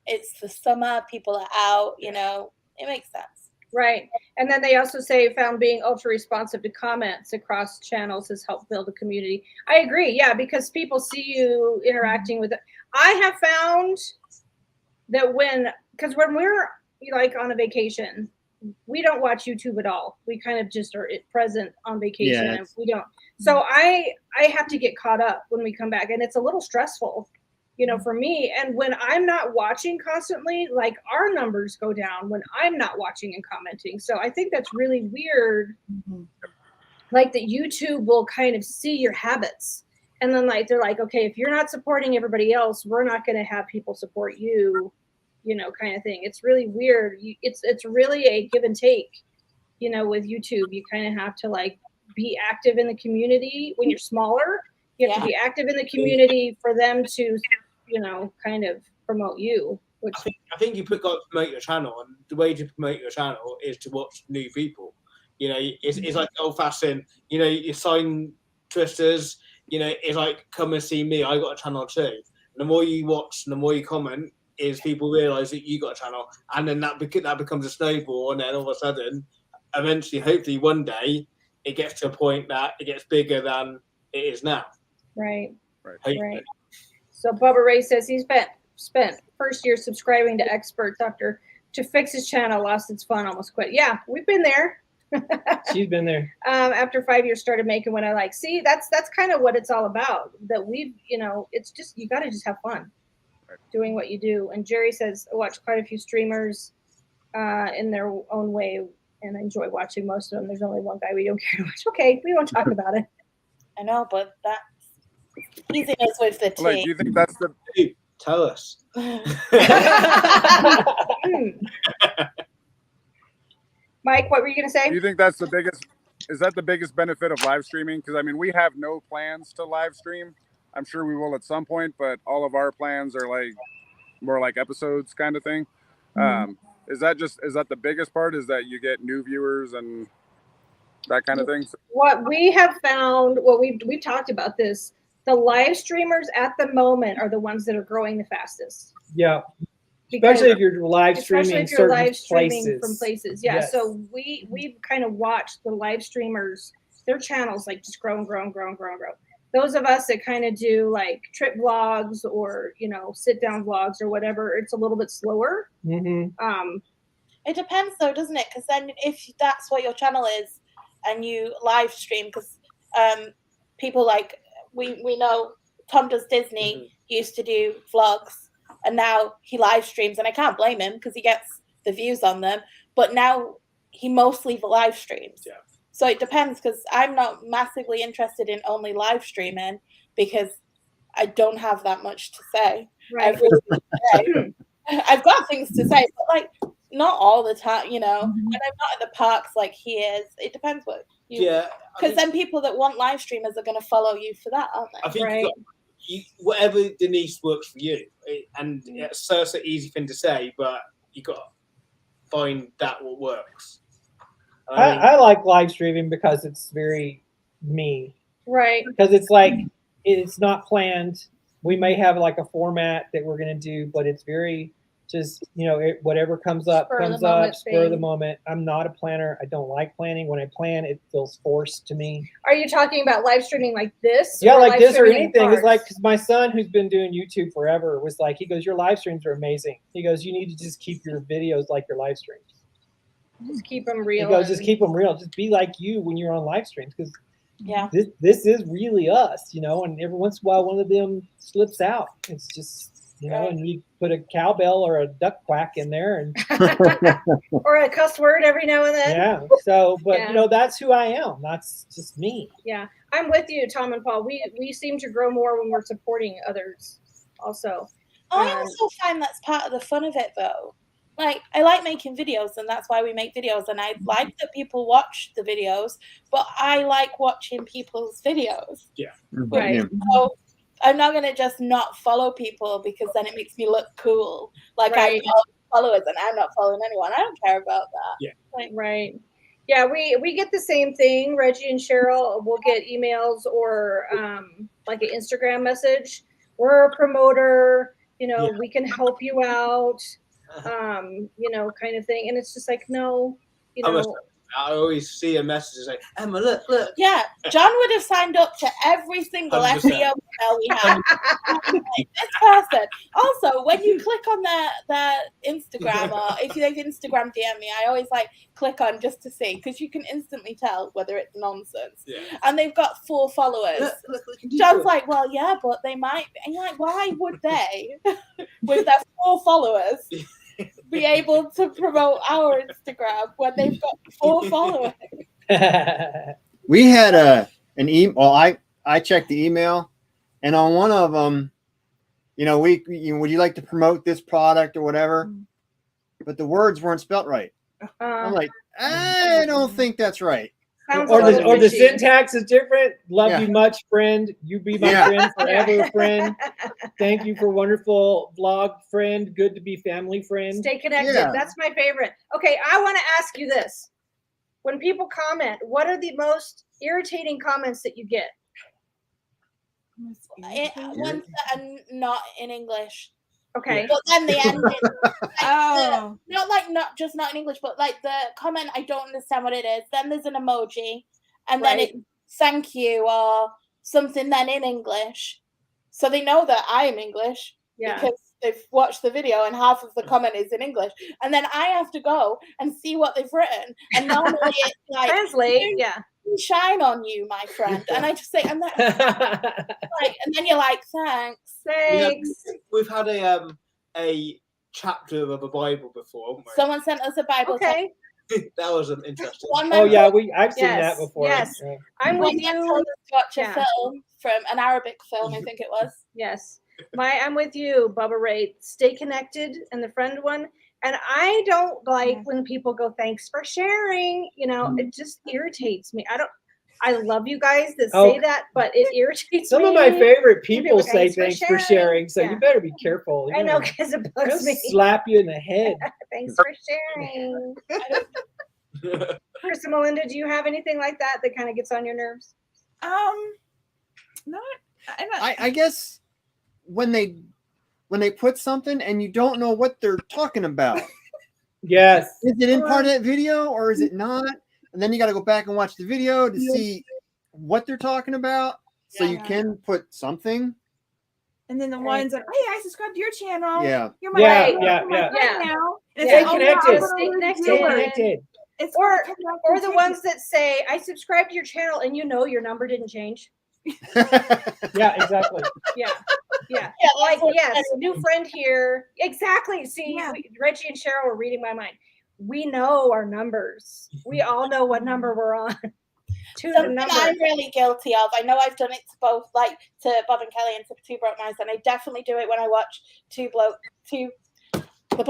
It's the summer. People are out. You know, it makes sense. Right. And then they also say found being ultra responsive to comments across channels has helped build a community. I agree. Yeah, because people see you interacting with it. I have found that because when we're like on a vacation, we don't watch YouTube at all. We kind of just are present on vacation and we don't. So I have to get caught up when we come back, and it's a little stressful, you know, for me. And when I'm not watching constantly, like our numbers go down when I'm not watching and commenting. So I think that's really weird. Like that YouTube will kind of see your habits. And then like they're like, okay, if you're not supporting everybody else, we're not going to have people support you, you know, kind of thing. It's really weird. It's really a give and take, you know, with YouTube. You kind of have to like be active in the community when you're smaller. You have to be active in the community for them to, you know, kind of promote you. Which I think you got to promote your channel, and the way to promote your channel is to watch new people. You know, it's like old fashioned. You know, you sign twisters. You know, it's like, come and see me. I got a channel too. And the more you watch and the more you comment, is people realize that you got a channel, and then that becomes a snowball, and then all of a sudden, eventually, hopefully, one day, it gets to a point that it gets bigger than it is now. Right. So Bubba Ray says he spent first year subscribing to Expert Doctor to fix his channel, lost its fun, almost quit. Yeah, we've been there. She's been there. After 5 years, started making what I like. See, that's kind of what it's all about. That we've, you know, it's just you got to just have fun doing what you do. And Jerry says, I watch quite a few streamers in their own way. and I enjoy watching most of them. There's only one guy we don't care much. Okay, we won't talk about it. I know, but that's easiness with the Like, do tea. you think that's the Hey, tell us. Mike, what were you gonna say? Do you think that's the biggest? Is that the biggest benefit of live streaming? Because I mean, we have no plans to live stream. I'm sure we will at some point, but all of our plans are like more like episodes kind of thing. Is that the biggest part? Is that you get new viewers and that kind of thing? What we have found, well, we've talked about this. The live streamers at the moment are the ones that are growing the fastest. Yeah. Because- Especially if you're live streaming especially if you're certain live streaming places. from places. Yeah. Yes. So we've kind of watched the live streamers, their channels like just grow and grow and grow and grow and grow. Those of us that kind of do like trip vlogs or, you know, sit down vlogs or whatever, it's a little bit slower. Mm-hmm. It depends though, doesn't it? Because then if that's what your channel is and you live stream, because people like, we know Tom does Disney, used to do vlogs, and now he live streams, and I can't blame him because he gets the views on them, but now he mostly live streams. Yeah. So it depends, because I'm not massively interested in only live streaming because I don't have that much to say. Right. Every single day. I've got things to say, but like not all the time, you know. And I'm not at the parks like he is. It depends what you. Yeah. Because then people that want live streamers are going to follow you for that, aren't they? I think Right. whatever Denise works for you, and it's such an easy thing to say, but you got to find that what works. I like live streaming because it's very me. Right. Because it's like it's not planned. We may have like a format that we're gonna do, but it's very just, you know, whatever comes up, Spur of the comes up, moment spur of the thing. moment. I'm not a planner. I don't like planning. When I plan, it feels forced to me. Are you talking about live streaming like this? Yeah, or like live this or streaming in anything. It's like, parks? because my son, who's been doing YouTube forever, was like, he goes, your live streams are amazing. He goes, you need to just keep your videos like your live streams. Just keep them He real. goes, just keep them real. Just be like you when you're on live streams, because Yeah. this is really us, you know. And every once in a while, one of them slips out. It's just, you know, and you put a cowbell or a duck quack in there, and or a cuss word every now and then. yeah. So, but Yeah. you know, that's who I am. That's just me. Yeah, I'm with you, Tom and Paul. We seem to grow more when we're supporting others. Also, I also find that's part of the fun of it, though. Like, I like making videos, and that's why we make videos. And I like that people watch the videos, but I like watching people's videos. Yeah. Right. Yeah. So I'm not gonna just not follow people because then it makes me look cool. Like Right. I've got followers and I'm not following anyone. I don't care about that. Yeah. Right. Yeah, we get the same thing. Reggie and Cheryl will get emails or like an Instagram message. We're a promoter, you know, we can help you out, you know, kind of thing. And it's just like, no, you know. I always see a message and say, Emma, look. Yeah, John would have signed up to every single 100%. SEO email we have. Like, this person. Also, when you click on their Instagram, or if they've Instagram DM me, I always like click on just to see, because you can instantly tell whether it's nonsense. Yeah. And they've got 4 followers. Look, John's like, well, yeah, but they might. And you're like, why would they, with their 4 followers, be able to promote our Instagram when they've got 4 followers? We had an email. Well, I checked the email, and on one of them, you know, would you like to promote this product or whatever? But the words weren't spelt right. I'm like, I don't think that's right. Sounds or a little the fishy. syntax is different. Love Yeah. you much, friend. You be my Yeah. friend forever, friend. Thank you for wonderful vlog, friend. Good to be family, friend. Stay connected. Yeah. That's my favorite. Okay, I want to ask you this. When people comment, what are the most irritating comments that you get? Ones that are not in English. Okay. But then the ending, Oh. not just not in English, but like the comment, I don't understand what it is. Then there's an emoji, and then Right. it thank you or something then in English. So they know that I am English Yeah. because they've watched the video and half of the comment is in English. And then I have to go and see what they've written. And normally it's like Translate. Yeah. shine on you, my friend. And I just say, and then like, and then you're like, thanks. Thanks. We've had a chapter of a Bible before, haven't we? Someone sent us a Bible text. Okay. That was interesting. One Oh man yeah, I've seen that Yes, before. yes. Yeah. I'm with One man you. told us to watch a Yeah. film from an Arabic film, I think it was. Yes. I'm with you, Bubba Ray. Stay connected and the friend one. And I don't like when people go, thanks for sharing. It just irritates me. I love you guys that say that, but it irritates Some me. of my favorite People people go, say thanks for sharing, so Yeah. you better be careful. I know, because it bugs They'll me. slap you in the head. Thanks for sharing. Chris and Melinda, do you have anything like that kind of gets on your nerves? Not. I guess when they put something and you don't know what they're talking about. Yes. Is it in part of that video or is it not? And then you got to go back and watch the video to see what they're talking about, so you can put something. And then the ones that, hey, I subscribe to your channel. Yeah. You're my Yeah, friend, yeah, you're my yeah. friend now. And Stay it's like, connected. Stay connected. Stay connected. It's Or the ones that say, I subscribe to your channel and your number didn't change. Yeah, exactly. Yeah. Yeah. Yeah, Like, that's what yes, I'm new friend here. Exactly. See, Yeah. Reggie and Cheryl were reading my mind. We know our numbers. We all know what number we're on. To the Something number. I'm really guilty of. I know I've done it to both, like to Bob and Kelly and to Two Broke Knives, and I definitely do it when I watch the blokes from The Stoke.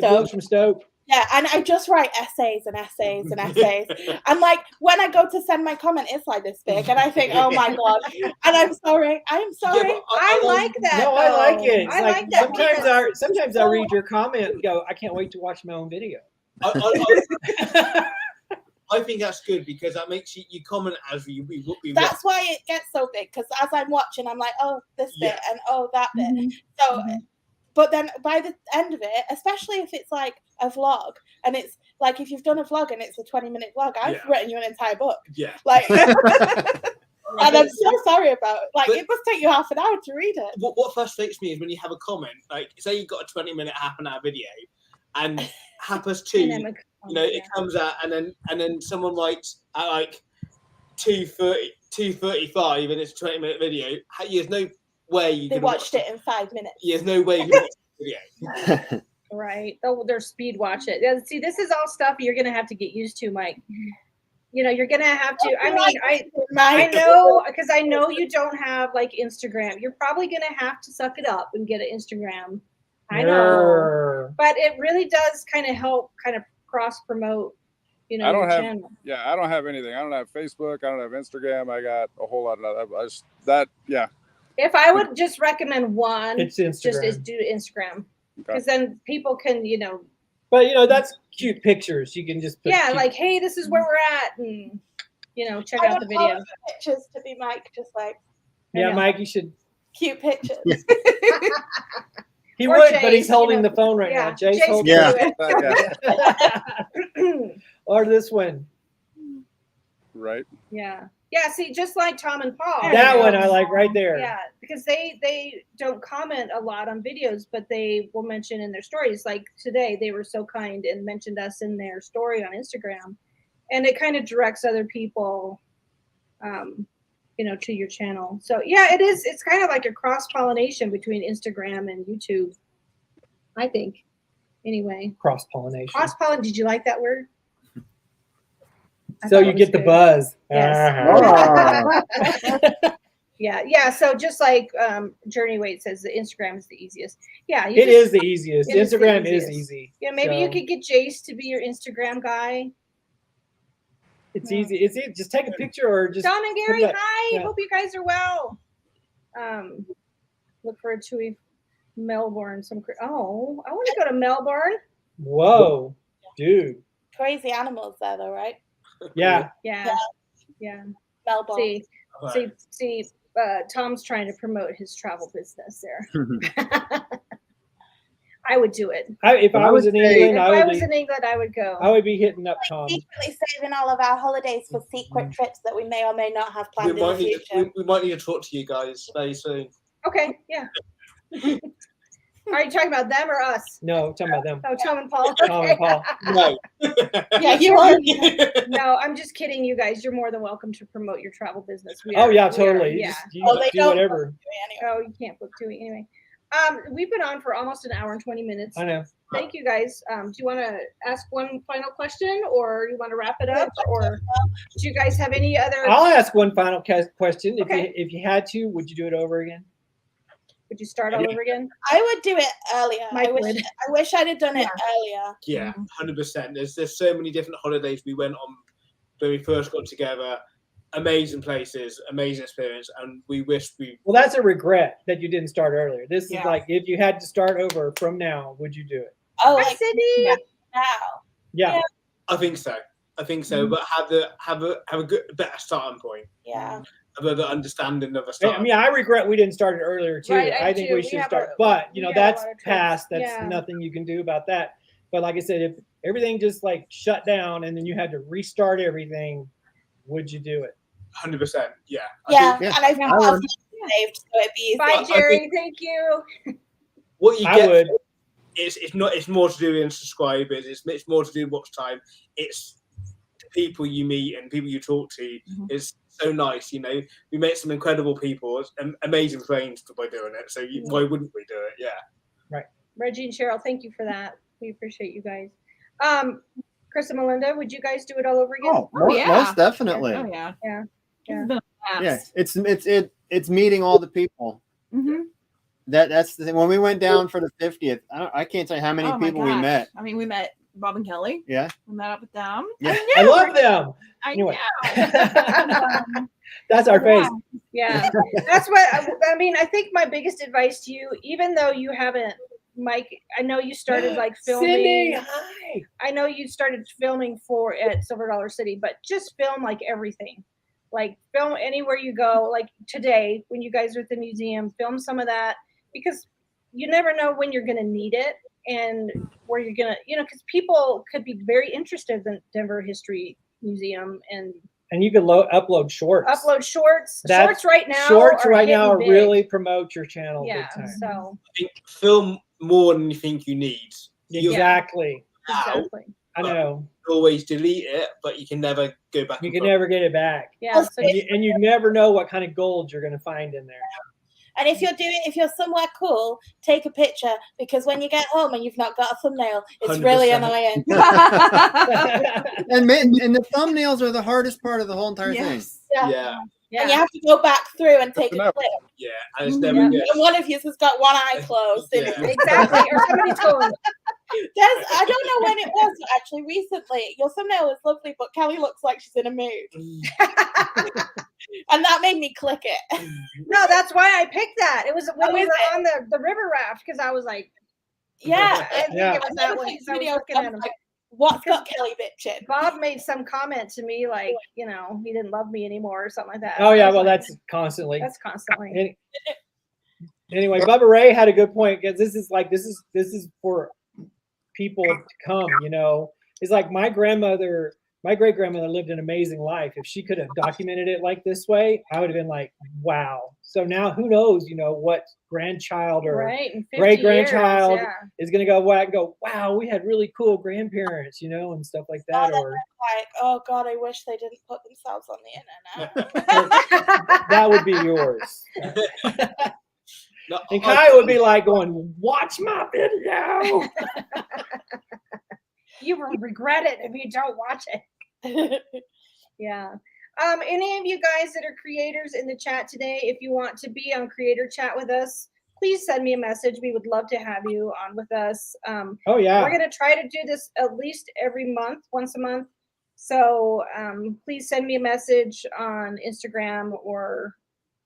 blokes from Stoke. Yeah, and I just write essays and essays and essays. And like when I go to send my comment, it's like this big, and I think, oh my god. And I'm sorry. I'm sorry. but I like that. No, I like it. It's I like that. sometimes I read your comment and go, I can't wait to watch my own video. I think that's good because that makes you comment as we That's why it gets so big, because as I'm watching, I'm like, oh, this bit and oh, that bit. So, but then by the end of it, especially if it's like a vlog, and it's like if you've done a vlog and it's a 20-minute vlog, I've written you an entire book. Yeah. Like, and I'm so sorry about it. Like, it must take you half an hour to read it. What frustrates me is when you have a comment, like say you've got a 20-minute, half-an-hour video, and happens to it comes out and then someone writes at like 2:35 and it's a 20-minute video. There's no way you They can watched it in 5 minutes. There's no way you can watch the video. Right. They're speed watch it. Yeah, see, this is all stuff you're gonna have to get used to, Mike. You're gonna have to. I mean, I know, because I know you don't have like Instagram. You're probably gonna have to suck it up and get an Instagram. I know, but it really does kind of help, kind of cross promote. I don't have. channel. Yeah, I don't have anything. I don't have Facebook. I don't have Instagram. I got a whole lot of that. Yeah. If I would just recommend one, it's Instagram. Just do Instagram, because then people can, But that's cute pictures. You can just put like, hey, this is where we're at, and check out the video. Pictures to be Mike, just like. Yeah, Mike, you should. Cute pictures. He Or would, Jace, but he's holding the phone right now. Jace holding it. Or this one. Right. Yeah. Yeah. See, just like Tom and Paul. That one I like right there. Yeah, because they don't comment a lot on videos, but they will mention in their stories. Like today, they were so kind and mentioned us in their story on Instagram, and it kind of directs other people, to your channel. So yeah, it is. It's kind of like a cross pollination between Instagram and YouTube, I think. Anyway, cross pollination. Cross pollination. Did you like that word? So you get the buzz. Yes. Yeah. So just like Journey Wait says, the Instagram is the easiest. Yeah, it is the easiest. Instagram is easy. Yeah, maybe you could get Jace to be your Instagram guy. It's easy. It's easy. Just take a picture or just. Don and Gary, hi. Hope you guys are well. Look forward to Melbourne. I want to go to Melbourne. Whoa, dude. Crazy animals there, though, right? Yeah. Melbourne. See, Tom's trying to promote his travel business there. I would do it. If I was in England, I would go. I would be hitting up Tom. Secretly saving all of our holidays for secret trips that we may or may not have planned in the future. We might need to talk to you guys very soon. Okay, yeah. Are you talking about them or us? No, talking about them. Oh, Tom and Paul. Tom and Paul. No. Yeah, you are. No, I'm just kidding, you guys. You're more than welcome to promote your travel business. Totally. Yeah. Do whatever. Oh, you can't book to it anyway. We've been on for almost an hour and 20 minutes. I know. Thank you guys. Do you want to ask one final question, or you want to wrap it up, or do you guys have any other? I'll ask one final question. Okay. If you had to, would you do it over again? Would you start all over again? I would do it earlier. Mike I wish I'd have done it earlier. Yeah, 100%. There's so many different holidays we went on when we first got together. Amazing places, amazing experience, and we wish we. Well, that's a regret that you didn't start earlier. This is like, if you had to start over from now, would you do it? Oh, Hi, like Sydney. now. Yeah. I think so. But have a good better starting point. Yeah. A better understanding of a start. I mean, I regret we didn't start it earlier too. Right, I think we should start, but you know, that's past. That's nothing you can do about that. But like I said, if everything just like shut down and then you had to restart everything, would you do it? 100%. Yeah. Yeah, yeah, and I've saved, so it'd be easy. Bye, Jerry. Thank you. What you I get would. It's more to do with subscribers. It's more to do with watch time. It's the people you meet and people you talk to. It's so nice, you know. We met some incredible people, amazing friends by doing it. So why wouldn't we do it? Yeah. Right. Reggie and Cheryl, thank you for that. We appreciate you guys. Chris and Melinda, would you guys do it all over again? Oh, yeah. most definitely. Oh yeah. Yeah. It's been a blast. Yeah, it's meeting all the people. That's the thing. When we went down for the 50th, I can't tell you how many Oh my people we gosh. met. I mean, we met Bob and Kelly. Yeah. We met up with them. Yeah. I love them. I Anyway. know. That's our face. Yeah. That's what I mean. I think my biggest advice to you, even though you haven't, Mike, I know you started like filming. Cindy, hi. I know you started filming at Silver Dollar City, but just film like everything. Like film anywhere you go. Like today, when you guys are at the museum, film some of that, because you never know when you're going to need it and where you're going to, you know, because people could be very interested in Denver History Museum and you can upload shorts. Shorts right now. Shorts right now hitting big. really promote your channel. Yeah. Big time. So I think film more than you think you need. Exactly. exactly. I know. Always delete it, but you can never go back. You can never get it back. Yeah. So And you never know what kind of gold you're going to find in there. And if you're somewhere cool, take a picture, because when you get home and you've not got a thumbnail, it's 100%. really annoying. And the thumbnails are the hardest part of the whole entire thing. Yeah. And you have to go back through and take a Enough. clip. Yeah. And it's never good. And one of you has got one eye closed. Yeah. exactly. Or somebody told me. I don't know when it was, but actually recently. Your thumbnail is lovely, but Kelly looks like she's in a mood. And that made me click it. No, that's why I picked that. It was when we is were on the river raft, because I was like, Yeah. I think it was that one. 'Cause I was looking at him. What's got Kelly bitching? Bob made some comment to me like, you know, he didn't love me anymore or something like that. Oh I yeah, was well like, that's constantly. Anyway, Bubba Ray had a good point, because this is for people to come, you know. It's like my great grandmother lived an amazing life. If she could have documented it like this way, I would have been like, wow. So now who knows, you know, what grandchild or great grandchild is going to go back and go, wow, we had really cool grandparents, you know, and stuff like that. Or like, oh God, I wish they didn't put themselves on the internet. that would be yours. No, And Kai would be like going, watch my video. You will regret it if you don't watch it. Yeah. Any of you guys that are creators in the chat today, if you want to be on Creator Chat with us, please send me a message. We would love to have you on with us. Oh yeah. We're going to try to do this at least every month, once a month. So please send me a message on Instagram or,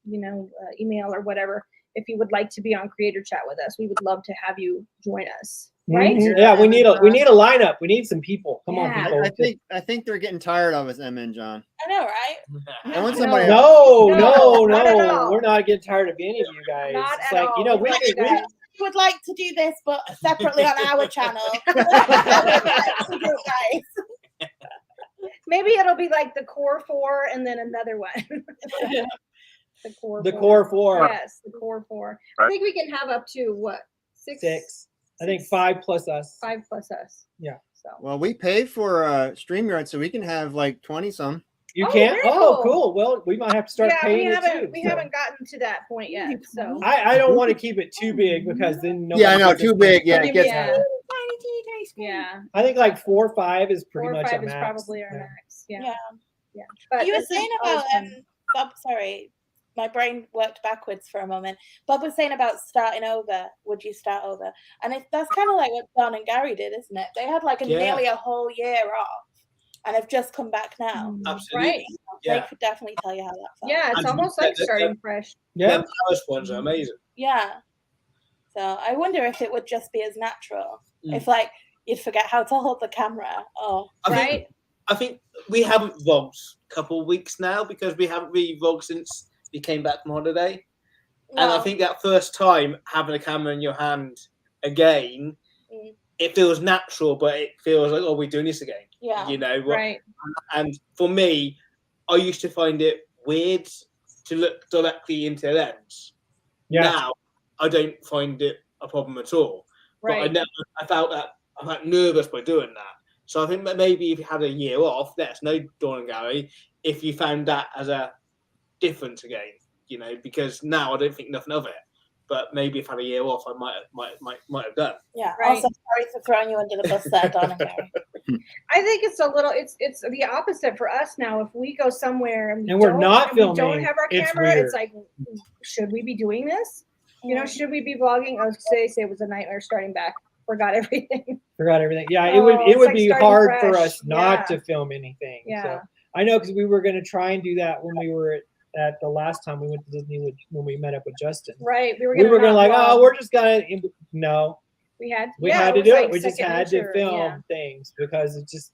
you know, email or whatever. If you would like to be on Creator Chat with us, we would love to have you join us. Right? Mm-hmm. Yeah, we need a lineup. We need some people. Come on, people. I think they're getting tired of us, Emma and John. I know, right? I want somebody No, not at all. we're not getting tired of any of you guys. Not It's at like, you know, all. we Would like to do this, but separately on our channel. Maybe it'll be like the core 4 and then another one. The core four. Yes, the core 4. I think we can have up to what? Six. I think 5 plus us. 5 plus us. Yeah. So Well, we pay for StreamYard, so we can have like 20 some. You Oh, can't? very Oh, cool. cool. Well, we might have to start Yeah, we paying it haven't too. we so. haven't gotten to that point yet. So I don't want to keep it too big because then nobody Yeah, I know, gets too it. big. Yeah, it gets. yeah, Yeah. I think like 4 or 5 is pretty 4 or much 5 a is max. probably our Yeah. max. Yeah, Yeah. yeah. But You were this is saying always about fun. Bob. Sorry, my brain worked backwards for a moment. Bob was saying about starting over. Would you start over? And that's kind of like what Don and Gary did, isn't it? They had like nearly a whole year off, and have just come back now. Absolutely. Right. They could definitely tell you how that felt. Yeah, it's And almost the- like the- starting fresh. Yeah. Them Paris ones are amazing. Yeah. So I wonder if it would just be as natural. Mm. If like you'd forget how to hold the camera. Oh, I think we haven't vlogged a couple of weeks now because we haven't really vlogged since we came back from holiday. no. And I think that first time having a camera in your hand again, it feels natural, but it feels like, oh, we're doing this again. Yeah. You know, Right. and for me, I used to find it weird to look directly into the lens. Yeah. Now I don't find it a problem at all. Right. But I felt nervous by doing that. So I think that maybe if you had a year off, let us know, Dawn and Gary, if you found that as a difference again, you know, because now I don't think nothing of it. But maybe if I had a year off, I might have done. Yeah. Right. Also, sorry for throwing you under the bus there, Don and Gary. I think it's a little. It's the opposite for us now. If we go somewhere and we're not we don't filming, have our it's camera, weird. it's like, should we be doing this? You know, should we be vlogging? Oh, say it was a nightmare starting back. Forgot everything. Forgot everything. Yeah, Oh, it it's would like be starting hard for fresh. us not Yeah. to film anything. Yeah. So I know because we were going to try and do that when we were at the last time we went to Disney when we met up with Justin. Right. We were We were gonna like, not oh, vlog. we're just gonna no. We had had to was do like it. We just second had to nature. film Yeah, things because it's just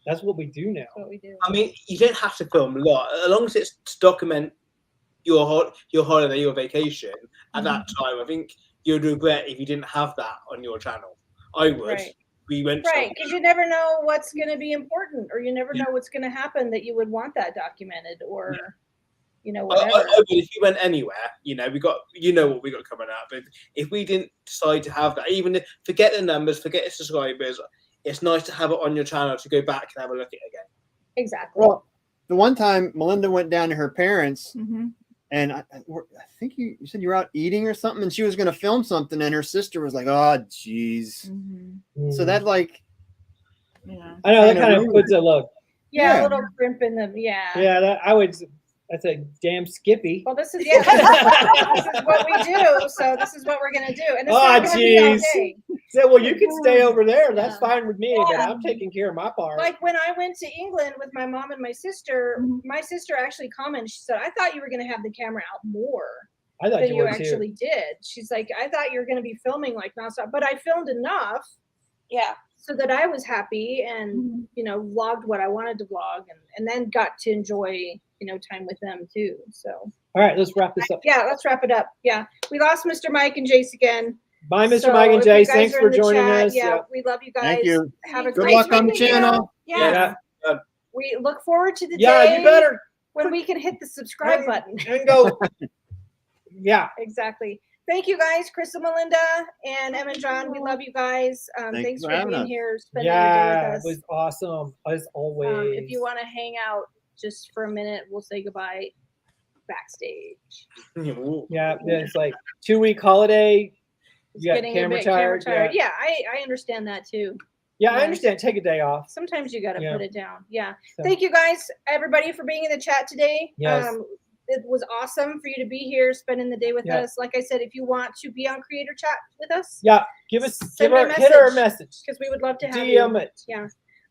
that's what we do now. that's what we do. I mean, you don't have to film a lot, as long as it's to document your holiday, your vacation at that time. I think you'd regret if you didn't have that on your channel. I would. Right. We went Right, because you never know what's going to be important, or you never Yeah. know what's going to happen that you would want that documented, or you know, I whatever. would, if you went anywhere, you know, what we got coming up. But if we didn't decide to have that, even if, forget the numbers, forget the subscribers, it's nice to have it on your channel to go back and have a look at it again. Exactly. Well, the one time Melinda went down to her parents, Mm-hmm. and I think you said you were out eating or something, and she was going to film something, and her sister was like, "Oh, jeez." So that Yeah. I know that kinda kind of ruined puts a look. Yeah, yeah. a little crimp in them. Yeah. Yeah, that's a damn Skippy. Well, this is this is what we do. So this is what we're gonna do, and this Oh, is gonna be all jeez. day. So, well, you can stay over there. That's Yeah. fine with me, but I'm taking care of my part. Like when I went to England with my mom and my sister actually commented. She said, "I thought you were gonna have the camera out more I thought than you you were actually did." She's like, "I thought you were gonna be filming like nonstop, but I filmed enough Yeah. so that I was happy and you know vlogged what I wanted to vlog, and then got to enjoy time with them too." So All right, let's wrap this up. yeah, let's wrap it up. Yeah, we lost Mr. Mike and Jace again. Bye, Mr. So Mike and if you Jace. guys Thanks are for in the joining chat, us. Yeah, we love you guys. Thank you. Have a Good great luck on the weekend. channel. Yeah. Yeah. We look forward to the Yeah, day you better when we can hit the subscribe button. and go. Yeah. Exactly. Thank you guys, Chris and Melinda and Em and John. We love you guys. Thanks for for having being us. here, spending your day Yeah, with it us. was awesome as always. If you want to hang out just for a minute, we'll say goodbye backstage. Yeah, it's like 2-week holiday. You got Getting a camera bit tired. Yeah, I understand that too. Yeah, I Yeah. understand. Take a day off. Sometimes you got to Yeah. put it down. Yeah. So- Thank you guys, everybody, for being in the chat today. Yes. It was awesome for you to be here, spending the day with Yeah. us. Like I said, if you want to be on Creator Chat with us, Yeah, hit her a message. because we would love to have DM you. it. Yeah.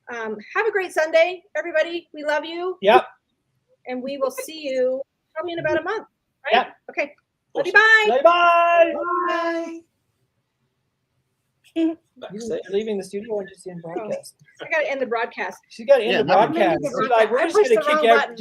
Have a great Sunday, everybody. We love you. Yep. And we will see you probably in about a month. Right? Yep. Okay. Love you. Bye. Bye. Bye. You're leaving the studio or just in broadcast? I got to end the broadcast. She's got to end Yeah, the that would- broadcast. I'm gonna do the She's like, we're broadcast. just I going to pushed the kick wrong out. button.